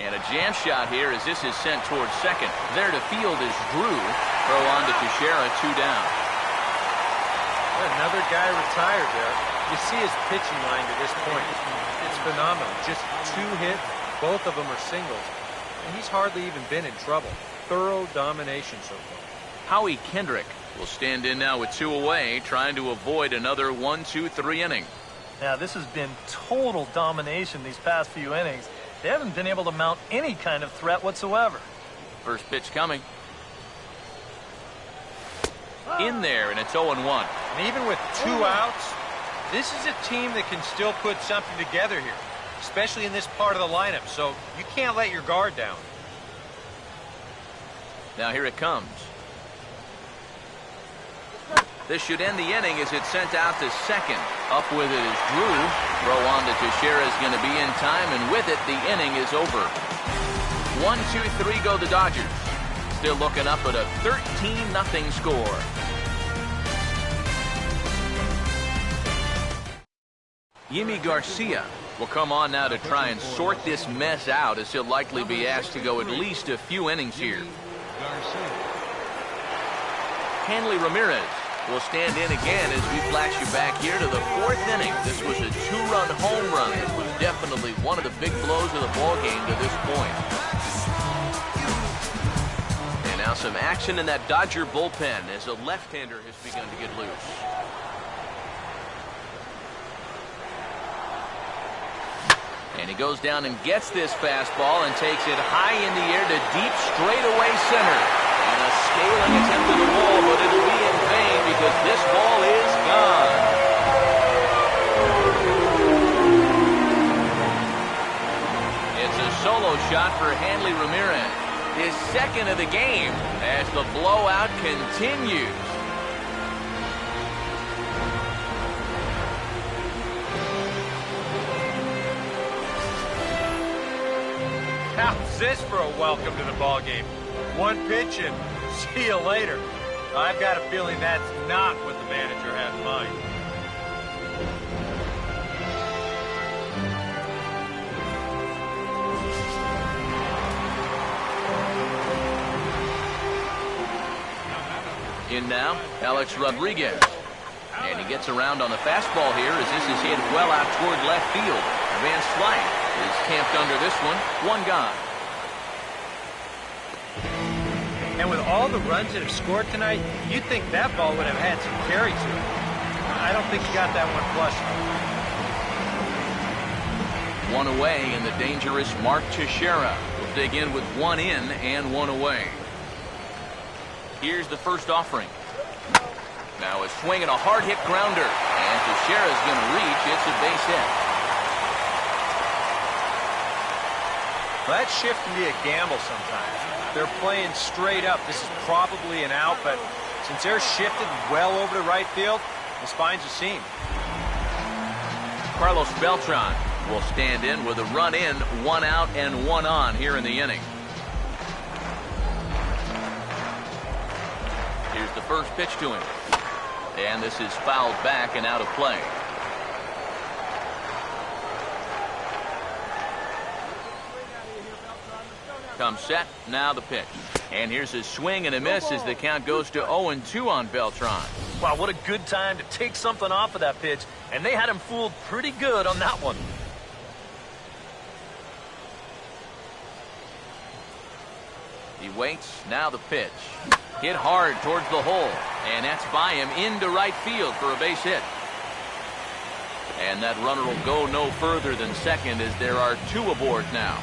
And a jam shot here as this is sent towards second. There to field is Drew. Throw on to Teixeira, 2 down. Another guy retired there. You see his pitching line to this point. It's phenomenal. Just 2 hits. Both of them are singles. And he's hardly even been in trouble. Thorough domination so far. Howie Kendrick will stand in now with 2 away, trying to avoid another 1-2-3 inning. Now, this has been total domination these past few innings. They haven't been able to mount any kind of threat whatsoever. First pitch coming. In there, and it's 0-1. And even with 2 outs, this is a team that can still put something together here, especially in this part of the lineup, so you can't let your guard down. Now here it comes. This should end the inning as it's sent out to second. Up with it is Drew. Throw on to Teixeira is going to be in time, and with it, the inning is over. 1-2-3 go the Dodgers. Still looking up at a 13-0 score. Yimi Garcia will come on now to try and sort this mess out, as he'll likely be asked to go at least a few innings here. Hanley Ramirez will stand in again as we flash you back here to the 4th inning. This was a 2-run home run. It was definitely one of the big blows of the ballgame to this point. And now some action in that Dodger bullpen as a left-hander has begun to get loose. And he goes down and gets this fastball and takes it high in the air to deep straightaway center. And a scaling attempt to the wall, but it'll be in vain because this ball is gone. It's a solo shot for Hanley Ramirez. His 2nd of the game as the blowout continues. How's this for a welcome to the ball game? 1 pitch and See you later. I've got a feeling that's not what the manager had in mind. In now, Alex Rodriguez. And he gets around on the fastball here as this is hit well out toward left field. Van Slyke is camped under this one. One gone. And with all the runs that have scored tonight, you'd think that ball would have had some carry to it. I don't think he got that one flush. One away in the dangerous Mark Teixeira. Will dig in with one in and one away. Here's the first offering. Now a swing and a hard hit grounder. And Teixeira's going to reach. It's a base hit. Well, that shift can be a gamble sometimes. They're playing straight up. This is probably an out, but since they're shifted well over to right field, this finds a seam. Carlos Beltran will stand in with a run in, one out, and one on here in the inning. Here's the first pitch to him. And this is fouled back and out of play. Comes set, now the pitch. And here's a swing and a miss as the count goes to 0-2 on Beltran. Wow, what a good time to take something off of that pitch. And they had him fooled pretty good on that one. He waits, now the pitch. Hit hard towards the hole. And that's by him into right field for a base hit. And that runner will go no further than second as there are two aboard now.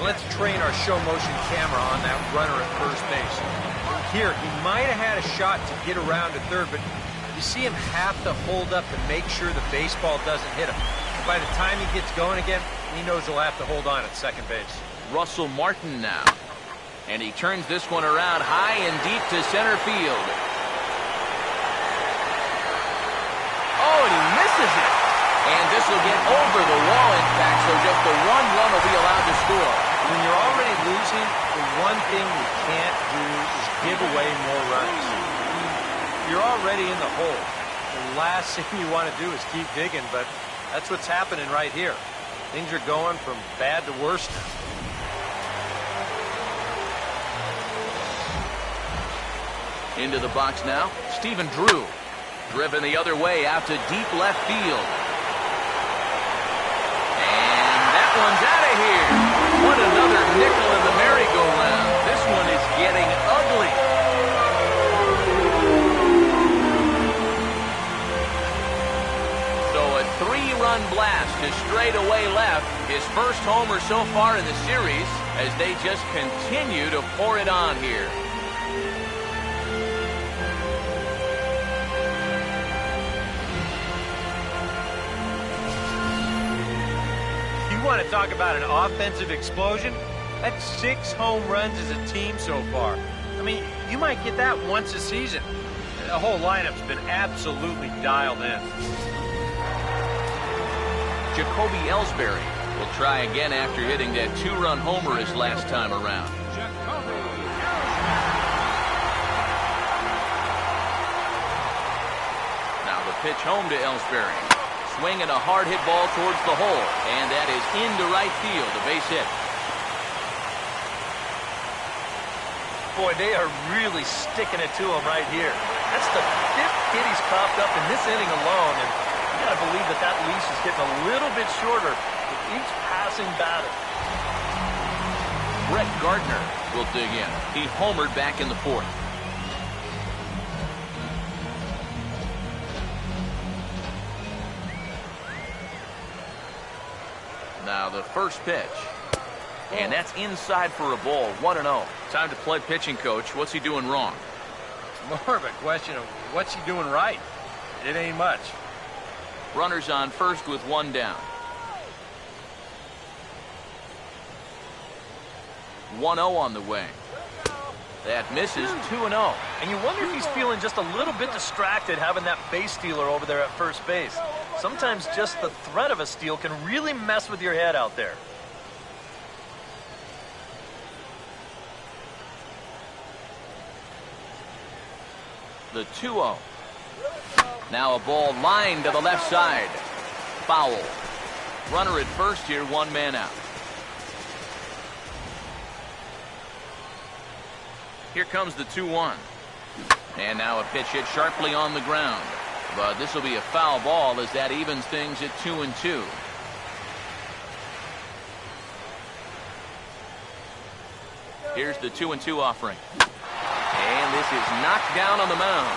Let's train our show motion camera on that runner at first base. Here, he might have had a shot to get around to third, but you see him have to hold up to make sure the baseball doesn't hit him. By the time he gets going again, he knows he'll have to hold on at second base. Russell Martin now. And he turns this one around high and deep to center field. Oh, and he misses it. And this will get over the wall, in fact, so just the one run will be allowed to score. When you're already losing, the one thing you can't do is give away more runs. You're already in the hole. The last thing you want to do is keep digging, but that's what's happening right here. Things are going from bad to worse now. Into the box now, Stephen Drew. Driven the other way out to deep left field. And that one's out of here. What another nickel in the merry-go-round. This one is getting ugly. So a three-run blast to straightaway left. His first homer so far in the series as they just continue to pour it on here. You want to talk about an offensive explosion? That's 6 home runs as a team so far. I mean, you might get that once a season. The whole lineup's been absolutely dialed in. Jacoby Ellsbury will try again after hitting that 2-run homer his last time around. Now the pitch home to Ellsbury. Swing and a hard hit ball towards the hole. And that is into right field, a base hit. Boy, they are really sticking it to him right here. That's the 5th hit he's coughed up in this inning alone. And you got to believe that that leash is getting a little bit shorter with each passing batter. Brett Gardner will dig in. He homered back in the 4th. Now the first pitch. And that's inside for a ball. 1-0. Time to play pitching coach. What's he doing wrong? It's more of a question of what's he doing right. It ain't much. Runners on first with one down. 1-0 on the way. That misses. 2-0. And you wonder if he's feeling just a little bit distracted having that base stealer over there at first base. Sometimes just the threat of a steal can really mess with your head out there. The 2-0. Now a ball lined to the left side. Foul. Runner at first here, 1 man out. Here comes the 2-1. And now a pitch hit sharply on the ground. But this will be a foul ball as that evens things at 2-2. Here's the 2-2 offering. And this is knocked down on the mound.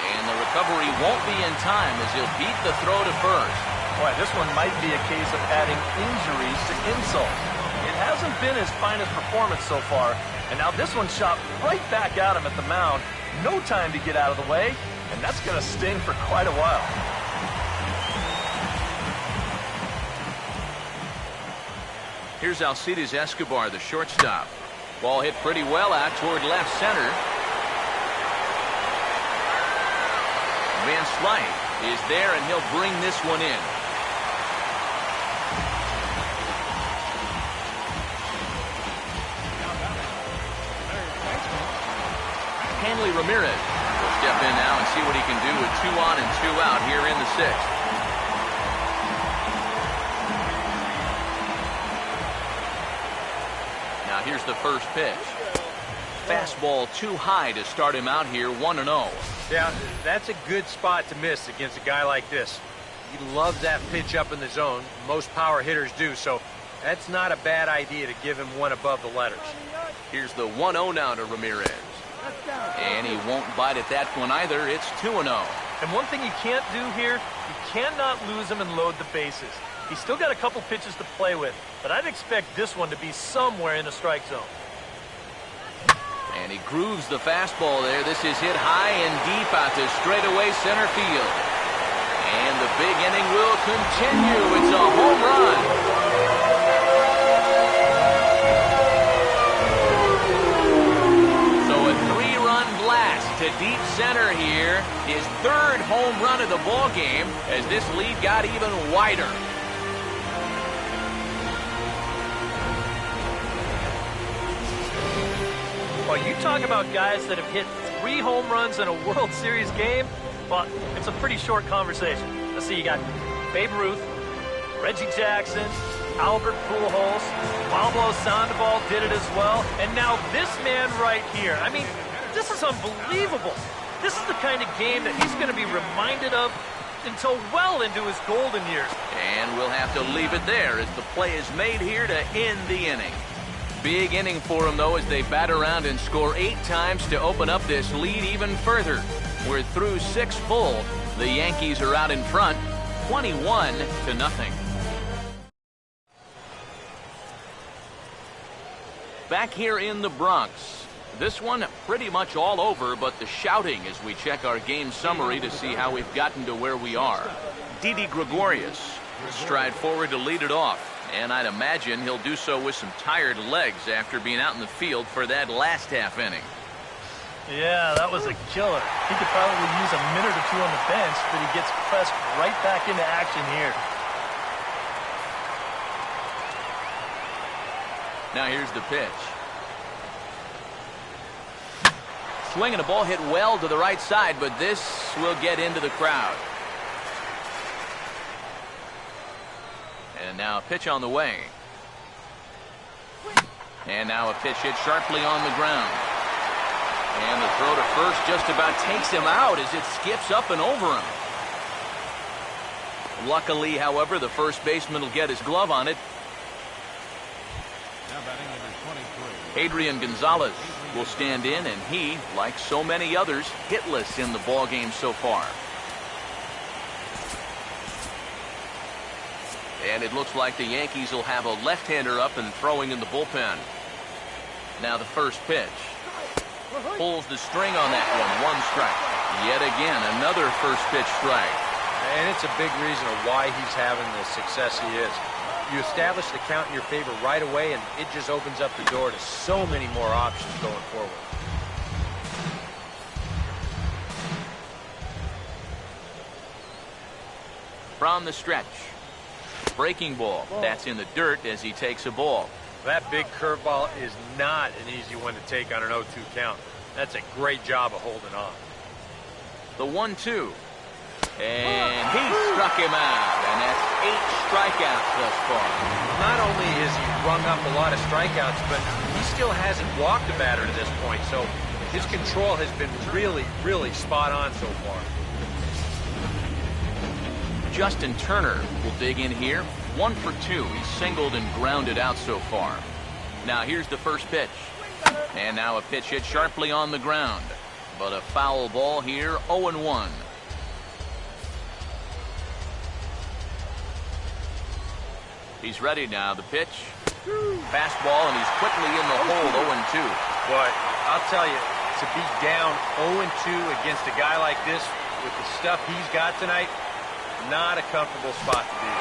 And the recovery won't be in time as he'll beat the throw to first. Boy, this one might be a case of adding injuries to insults. It hasn't been his finest performance so far, and now this one shot right back at him at the mound. No time to get out of the way, and that's going to sting for quite a while. Here's Alcides Escobar, the shortstop. Ball hit pretty well out toward left center. Van Slyke is there, and he'll bring this one in. Hanley Ramirez will step in now and see what he can do with 2 on and 2 out here in the 6th. Now here's the first pitch. Fastball too high to start him out here, 1-0. Yeah, that's a good spot to miss against a guy like this. He loves that pitch up in the zone. Most power hitters do, so that's not a bad idea to give him one above the letters. Here's the 1-0 now to Ramirez. And he won't bite at that one either. It's 2-0. And one thing you can't do here, you cannot lose him and load the bases. He's still got a couple pitches to play with, but I'd expect this one to be somewhere in the strike zone. And he grooves the fastball there. This is hit high and deep out to straightaway center field. And the big inning will continue. It's a home run. So a 3-run blast to deep center here. His 3rd home run of the ball game as this lead got even wider. Well, you talk about guys that have hit 3 home runs in a World Series game, well, it's a pretty short conversation. Let's see, you got Babe Ruth, Reggie Jackson, Albert Pujols, Pablo Sandoval did it as well, and now this man right here. I mean, this is unbelievable. This is the kind of game that he's going to be reminded of until well into his golden years. And we'll have to leave it there as the play is made here to end the inning. Big inning for them, though, as they bat around and score 8 times to open up this lead even further. We're through 6 full. The Yankees are out in front, 21-0. Back here in the Bronx. This one pretty much all over, but the shouting as we check our game summary to see how we've gotten to where we are. Didi Gregorius stride forward to lead it off. And I'd imagine he'll do so with some tired legs after being out in the field for that last half inning. Yeah, that was a killer. He could probably use a minute or 2 on the bench, but he gets pressed right back into action here. Now here's the pitch. Swing and a ball hit well to the right side, but this will get into the crowd. And now a pitch on the way. And now a pitch hit sharply on the ground. And the throw to first just about takes him out as it skips up and over him. Luckily, however, the first baseman will get his glove on it. Now batting number 23. Adrian Gonzalez will stand in, and he, like so many others, hitless in the ball game so far. And it looks like the Yankees will have a left-hander up and throwing in the bullpen. Now the first pitch. Pulls the string on that one. 1 strike. Yet again, another first pitch strike. And it's a big reason of why he's having the success he is. You establish the count in your favor right away, and it just opens up the door to so many more options going forward. From the stretch. Breaking ball. That's in the dirt as he takes a ball. That big curveball is not an easy one to take on an 0-2 count. That's a great job of holding on. The 1-2. And he struck him out. And that's 8 strikeouts thus far. Not only has he rung up a lot of strikeouts, but he still hasn't walked a batter to this point. So his control has been really, really spot on so far. Justin Turner will dig in here. 1 for 2. He's singled and grounded out so far. Now here's the first pitch. And now a pitch hit sharply on the ground. But a foul ball here, 0-1. He's ready now. The pitch. Fastball, and he's quickly in the hole, 0-2. Boy, I'll tell you, to be down 0-2 against a guy like this with the stuff he's got tonight, not a comfortable spot to be.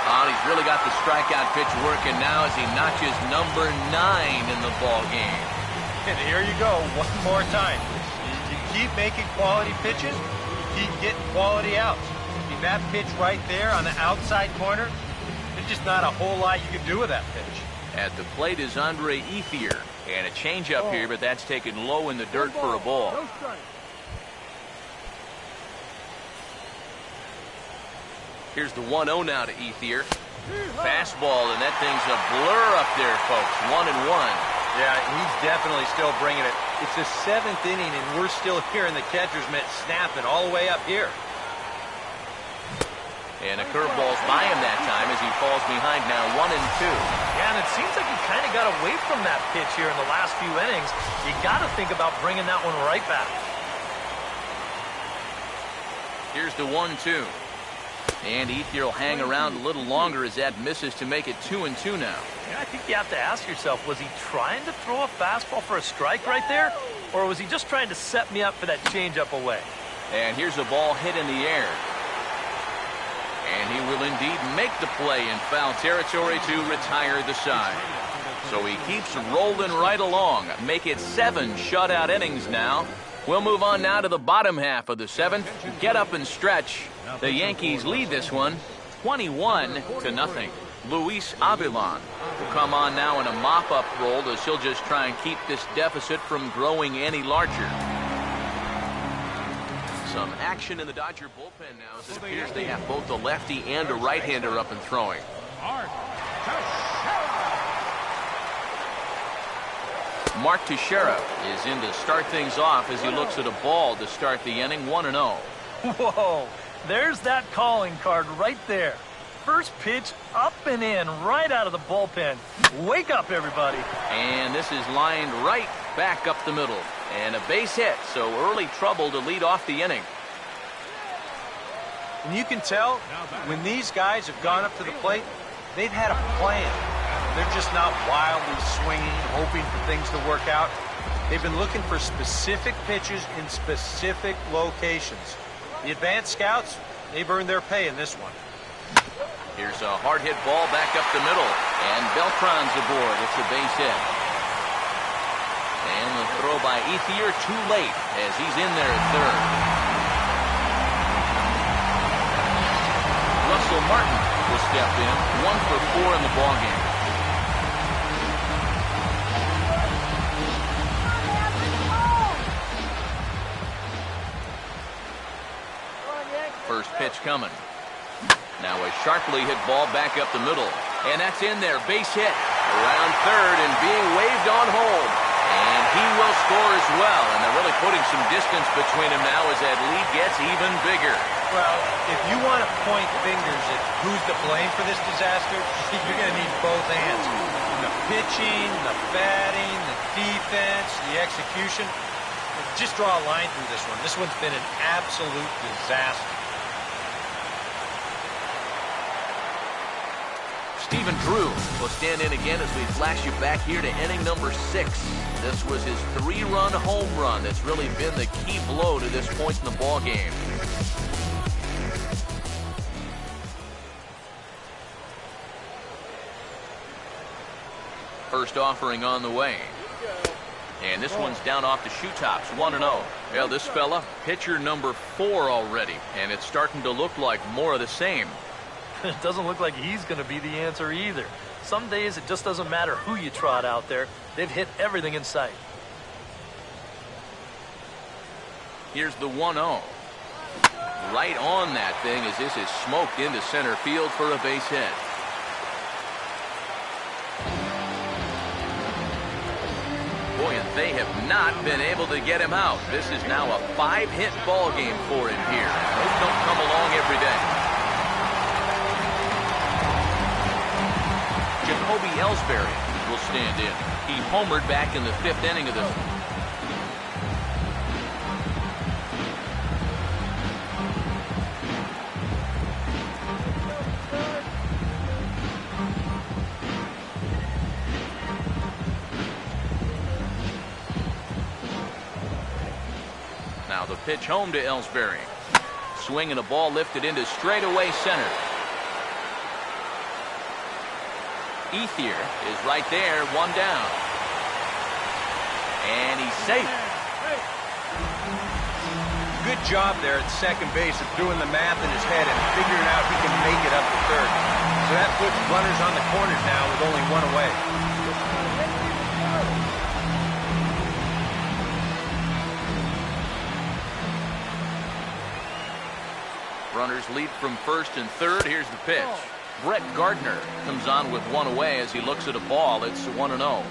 Oh, he's really got the strikeout pitch working now as he notches number 9 in the ball game. And here you go, one more time. You keep making quality pitches, you keep getting quality outs. I mean, that pitch right there on the outside corner, there's just not a whole lot you can do with that pitch. At the plate is Andre Ethier, and a changeup here, but that's taken low in the dirt for a ball. Here's the 1-0 now to Ethier. Fastball, and that thing's a blur up there, folks. 1-1. Yeah, he's definitely still bringing it. It's the 7th inning, and we're still hearing the catcher's mitt snapping all the way up here. And a curveball's by him that time as he falls behind now 1-2. Yeah, and it seems like he kind of got away from that pitch here in the last few innings. You got to think about bringing that one right back. Here's the 1-2. And Ethier will hang around a little longer as that misses to make it 2-2 now. Yeah, I think you have to ask yourself, was he trying to throw a fastball for a strike right there? Or was he just trying to set me up for that changeup away? And here's a ball hit in the air. And he will indeed make the play in foul territory to retire the side. So he keeps rolling right along. Make it 7 shutout innings now. We'll move on now to the bottom half of the 7th. Get up and stretch. The Yankees lead this one 21-0. Luis Avilan will come on now in a mop-up role as he'll just try and keep this deficit from growing any larger. Some action in the Dodger bullpen now as it appears they have both a lefty and a right-hander up and throwing. Mark Teixeira is in to start things off as he looks at a ball to start the inning, 1-0. Whoa, there's that calling card right there. First pitch up and in right out of the bullpen. Wake up, everybody. And this is lined right back up the middle. And a base hit, so early trouble to lead off the inning. And you can tell when these guys have gone up to the plate, they've had a plan. They're just not wildly swinging, hoping for things to work out. They've been looking for specific pitches in specific locations. The advanced scouts, they've earned their pay in this one. Here's a hard hit ball back up the middle. And Beltran's aboard. It's a base hit. And the throw by Ethier too late as he's in there at third. Russell Martin will step in. 1 for 4 in the ballgame. First pitch coming. Now a sharply hit ball back up the middle. And that's in there. Base hit. Around third and being waved on home. And he will score as well. And they're really putting some distance between them now as that lead gets even bigger. Well, if you want to point fingers at who's to blame for this disaster, you're going to need both hands. The pitching, the batting, the defense, the execution. Just draw a line through this one. This one's been an absolute disaster. Stephen Drew will stand in again as we flash you back here to inning number 6. This was his 3-run home run that's really been the key blow to this point in the ball game. First offering on the way. And this one's down off the shoe tops, 1-0. Well, this fella, pitcher number 4 already, and it's starting to look like more of the same. It doesn't look like he's going to be the answer either. Some days it just doesn't matter who you trot out there. They've hit everything in sight. Here's the 1-0. Right on that thing as this is smoked into center field for a base hit. Boy, and they have not been able to get him out. This is now a 5-hit ball game for him here. Those don't come along every day. Jacoby Ellsbury will stand in. He homered back in the 5th inning of the Now the pitch home to Ellsbury. Swing and a ball lifted into straightaway center. Ethier is right there, 1 down. And he's safe. Good job there at second base of doing the math in his head and figuring out he can make it up to third. So that puts runners on the corners now with only 1 away. Runners lead from first and third. Here's the pitch. Brett Gardner comes on with 1 away as he looks at a ball. It's 1-0.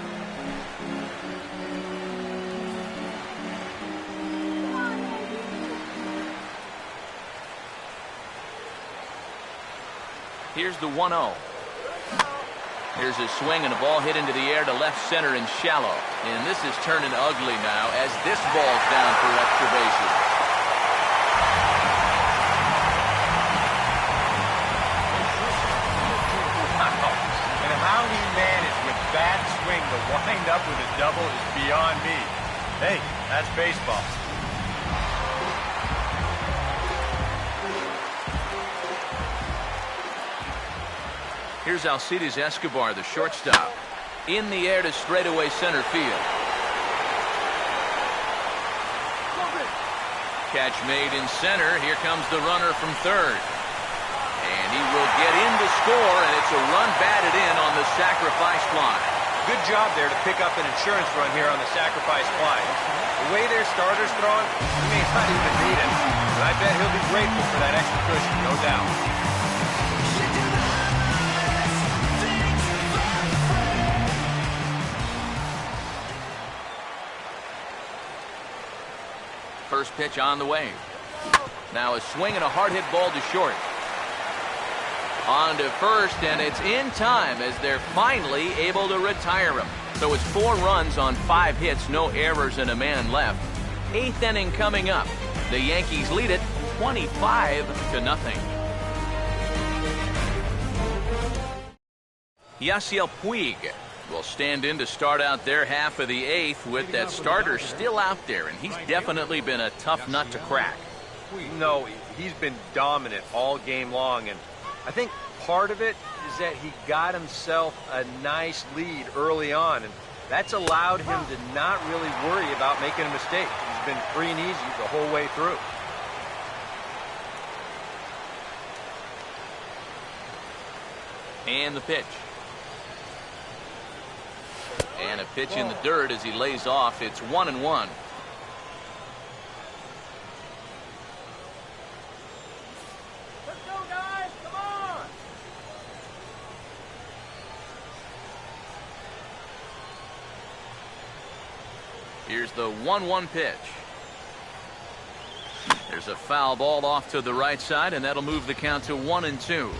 Here's the 1-0. Here's a swing and a ball hit into the air to left center and shallow. And this is turning ugly now as this ball's down for extra bases. How he managed with that swing to wind up with a double is beyond me. Hey, that's baseball. Here's Alcides Escobar, the shortstop. In the air to straightaway center field. Catch made in center. Here comes the runner from third. And he will get in to score, and it's a run batted in on the sacrifice fly. Good job there to pick up an insurance run here on the sacrifice fly. The way their starter's throwing, he may not even need it. But I bet he'll be grateful for that extra cushion, no doubt. First pitch on the way. Now a swing and a hard hit ball to short. On to first, and it's in time as they're finally able to retire him. So it's 4 runs on 5 hits, no errors, and a man left. 8th inning coming up. The Yankees lead it 25-0. Yasiel Puig will stand in to start out their half of the 8th with that starter still out there, and he's definitely been a tough nut to crack. No, he's been dominant all game long, and I think part of it is that he got himself a nice lead early on, and that's allowed him to not really worry about making a mistake. He's been free and easy the whole way through. And the pitch. And a pitch in the dirt as he lays off. It's 1-1. Let's go, guys. Come on. Here's the 1-1 pitch. There's a foul ball off to the right side, and that'll move the count to 1-2.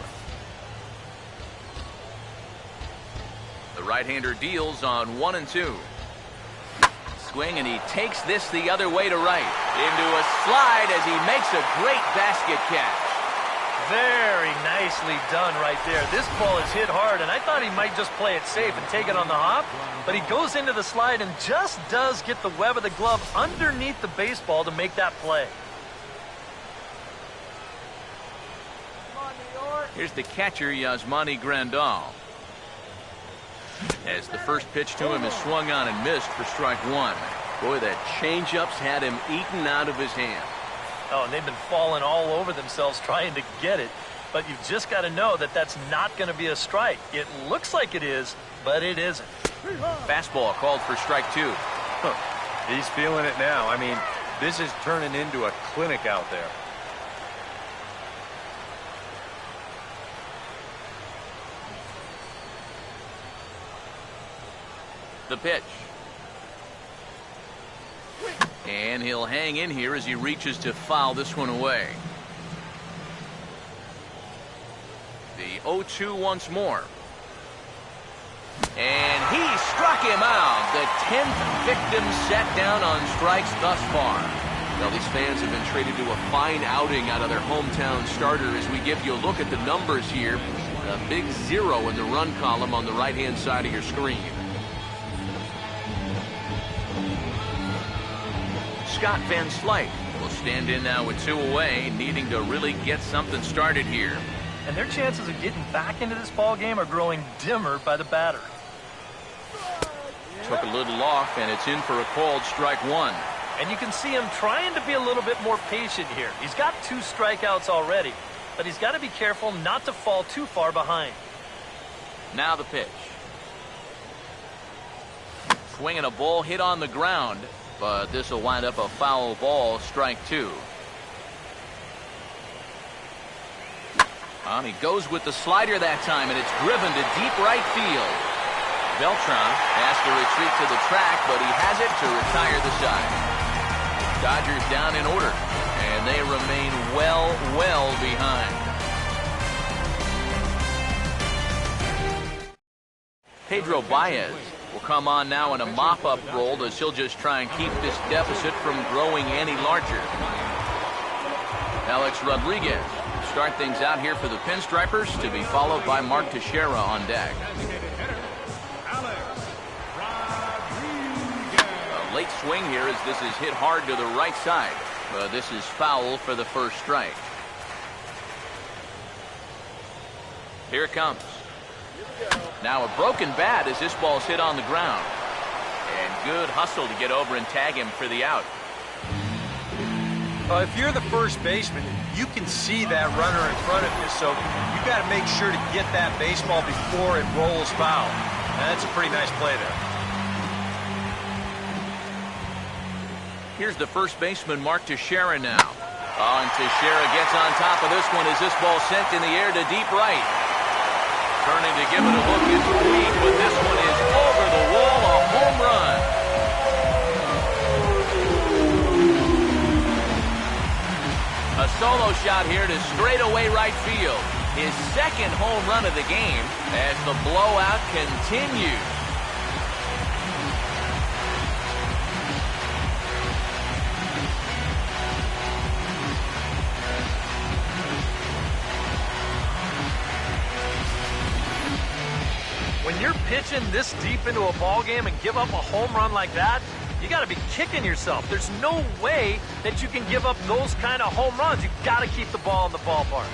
The right-hander deals on 1-2. Swing, and he takes this the other way to right. Into a slide as he makes a great basket catch. Very nicely done right there. This ball is hit hard, and I thought he might just play it safe and take it on the hop, but he goes into the slide and just does get the web of the glove underneath the baseball to make that play. Come on, New York. Here's the catcher, Yasmani Grandal. As the first pitch to him is swung on and missed for strike 1. Boy, that changeup's had him eaten out of his hand. Oh, and they've been falling all over themselves trying to get it. But you've just got to know that that's not going to be a strike. It looks like it is, but it isn't. Fastball called for strike 2. He's feeling it now. I mean, This is turning into a clinic out there. The pitch. And he'll hang in here as he reaches to foul this one away. The 0-2 once more. And he struck him out. The 10th victim set down on strikes thus far. Well, these fans have been treated to a fine outing out of their hometown starter as we give you a look at the numbers here. A big 0 in the run column on the right-hand side of your screen. Scott Van Slyke will stand in now with 2 away, needing to really get something started here. And their chances of getting back into this ball game are growing dimmer by the batter. Took a little off, and it's in for a called strike 1. And you can see him trying to be a little bit more patient here. He's got 2 strikeouts already, but he's got to be careful not to fall too far behind. Now the pitch. Swinging a ball hit on the ground, but this will wind up a foul ball, strike 2. He goes with the slider that time, and it's driven to deep right field. Beltran has to retreat to the track, but he has it to retire the side. Dodgers down in order, and they remain well behind. Pedro Baez will come on now in a mop-up role as he'll just try and keep this deficit from growing any larger. Alex Rodriguez start things out here for the Pinstripers, to be followed by Mark Teixeira on deck. A late swing here as this is hit hard to the right side, but this is foul for the first strike. Here it comes. Now a broken bat as this ball's hit on the ground. And good hustle to get over and tag him for the out. If you're the first baseman, you can see that runner in front of you, so you got to make sure to get that baseball before it rolls foul. That's a pretty nice play there. Here's the first baseman, Mark Teixeira now. And Teixeira gets on top of this one as this ball sent in the air to deep right. Turning to give it a look is Puig, but this one is over the wall, a home run. A solo shot here to straightaway right field. His second home run of the game as the blowout continues. When you're pitching this deep into a ball game and give up a home run like that, you got to be kicking yourself. There's no way that you can give up those kind of home runs. You've got to keep the ball in the ballpark.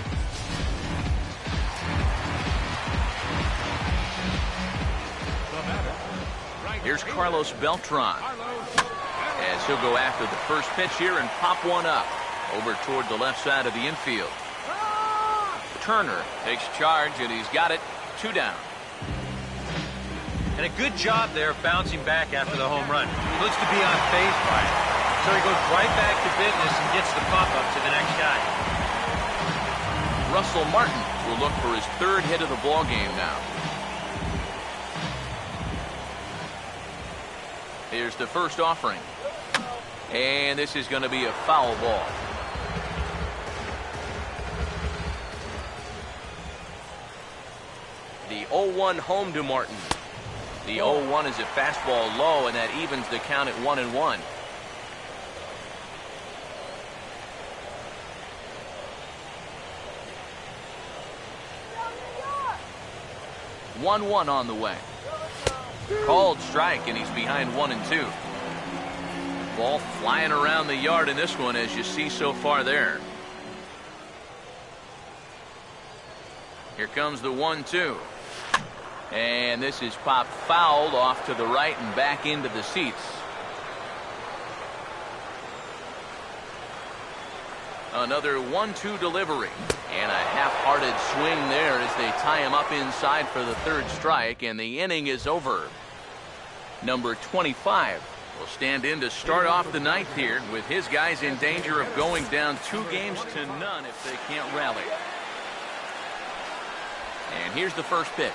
Here's Carlos Beltran as he'll go after the first pitch here and pop one up over toward the left side of the infield. Turner takes charge, and he's got it. 2 down. And a good job there bouncing back after the home run. He looks to be on phase by it. So he goes right back to business and gets the pop-up to the next guy. Russell Martin will look for his 3rd hit of the ball game now. Here's the first offering. And this is going to be a foul ball. The 0-1 home to Martin. The 0-1 is a fastball low, and that evens the count at 1-1. One on the way. Called strike, and he's behind 1-2. Ball flying around the yard in this one, as you see so far there. Here comes the 1-2. And this is popped fouled off to the right and back into the seats. Another 1-2 delivery. And a half-hearted swing there as they tie him up inside for the 3rd strike, and the inning is over. Number 25 will stand in to start off the ninth here with his guys in danger of going down 2-0 if they can't rally. And here's the first pitch.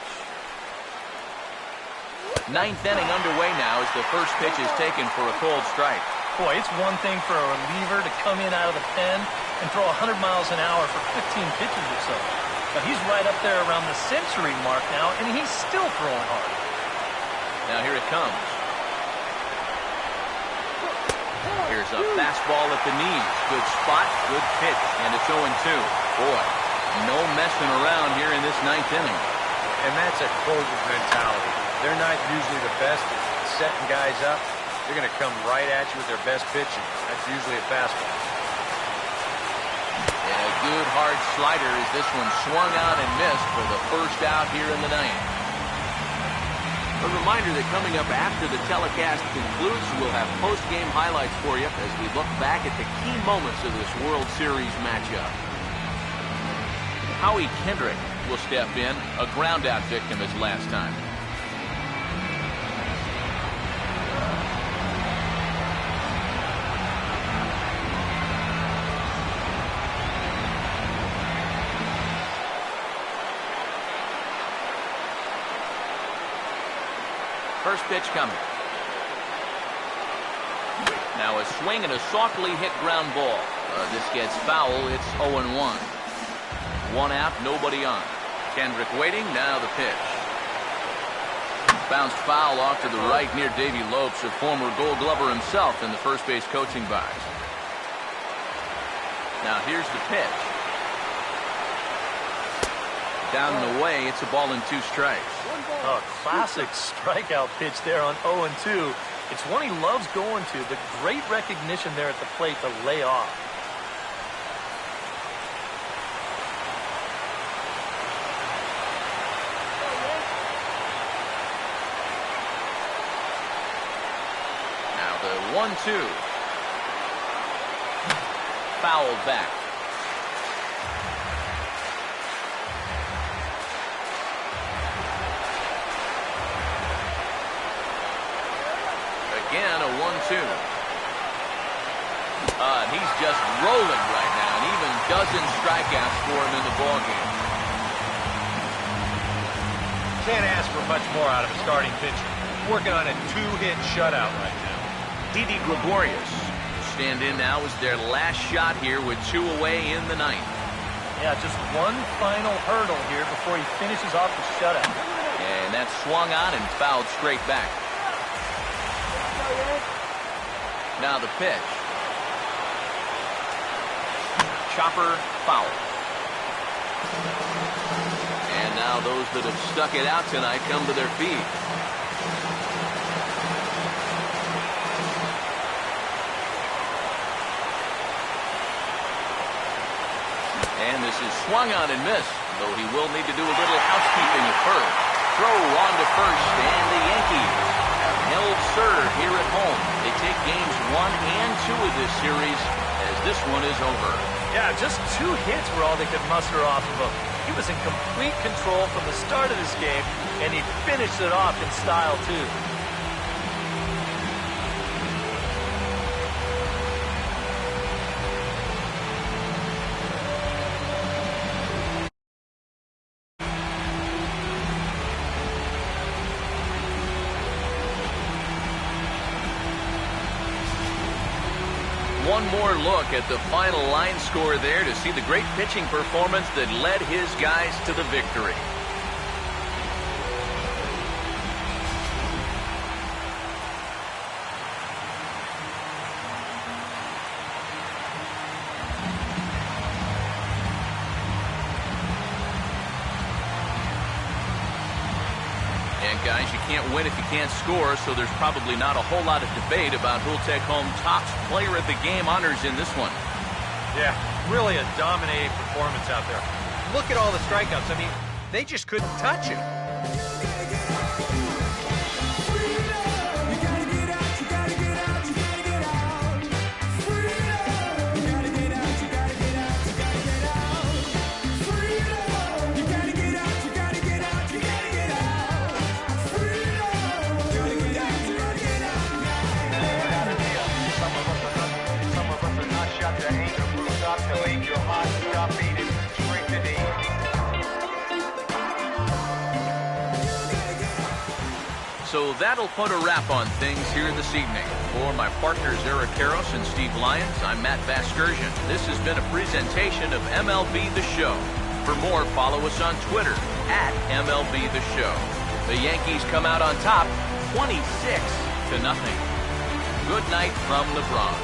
Ninth inning underway now as the first pitch is taken for a cold strike. Boy, it's one thing for a reliever to come in out of the pen and throw 100 miles an hour for 15 pitches or so. But he's right up there around the century mark now, and he's still throwing hard. Now here it comes. Here's a fastball at the knees. Good spot, good pitch, and it's 0-2. Boy, no messing around here in this ninth inning. And that's a Clover's mentality. They're not usually the best at setting guys up. They're going to come right at you with their best pitching. That's usually a fastball. And a good hard slider as this one swung out and missed for the first out here in the ninth. A reminder that coming up after the telecast concludes, we'll have post-game highlights for you as we look back at the key moments of this World Series matchup. Howie Kendrick will step in, a ground-out victim as last time. First pitch coming. Now a swing and a softly hit ground ball. This gets foul. It's 0-1. One out, nobody on. Kendrick waiting. Now the pitch. Bounced foul off to the right near Davey Lopes, a former Gold Glover himself in the first base coaching box. Now here's the pitch. Down and away. It's a ball and 2 strikes. Oh, classic strikeout pitch there on 0-2. It's one he loves going to. The great recognition there at the plate to lay off. Now the 1-2. Fouled back. Again, a 1-2. He's just rolling right now, and even dozen strikeouts for him in the ballgame. Can't ask for much more out of a starting pitcher. Working on a 2-hit shutout right now. Didi Gregorius stand in now as their last shot here with 2 away in the ninth. Yeah, just one final hurdle here before he finishes off the shutout. And that swung on and fouled straight back. Now the pitch. Chopper foul. And now those that have stuck it out tonight come to their feet. And this is swung on and missed, though he will need to do a little housekeeping at first. Throw on to first, and the Yankees have held serve here at home. They take games 1 and 2 of this series as this one is over. Yeah, just 2 hits were all they could muster off of him. He was in complete control from the start of this game, and he finished it off in style, too. One more look at the final line score there to see the great pitching performance that led his guys to the victory. Guys, you can't win if you can't score, so there's probably not a whole lot of debate about who'll take home top player of the game honors in this one. Yeah, really a dominating performance out there. Look at all the strikeouts. I mean, they just couldn't touch it. So that'll put a wrap on things here this evening. For my partners Eric Karros and Steve Lyons, I'm Matt Vasgersian. This has been a presentation of MLB The Show. For more, follow us on Twitter at MLB The Show. The Yankees come out on top 26-0. Good night from the Bronx.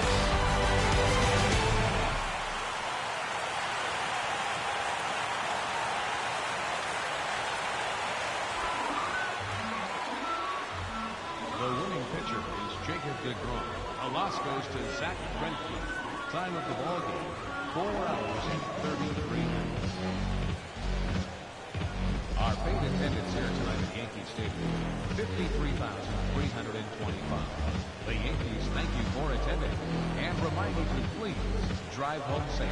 The winning pitcher is Jacob deGrom. A loss goes to Zach Greinke. Time of the ball game, 4 hours and 33 minutes. Our paid attendance here tonight at Yankee Stadium, 53,325. The Yankees thank you for attending and remind you to please drive home safe.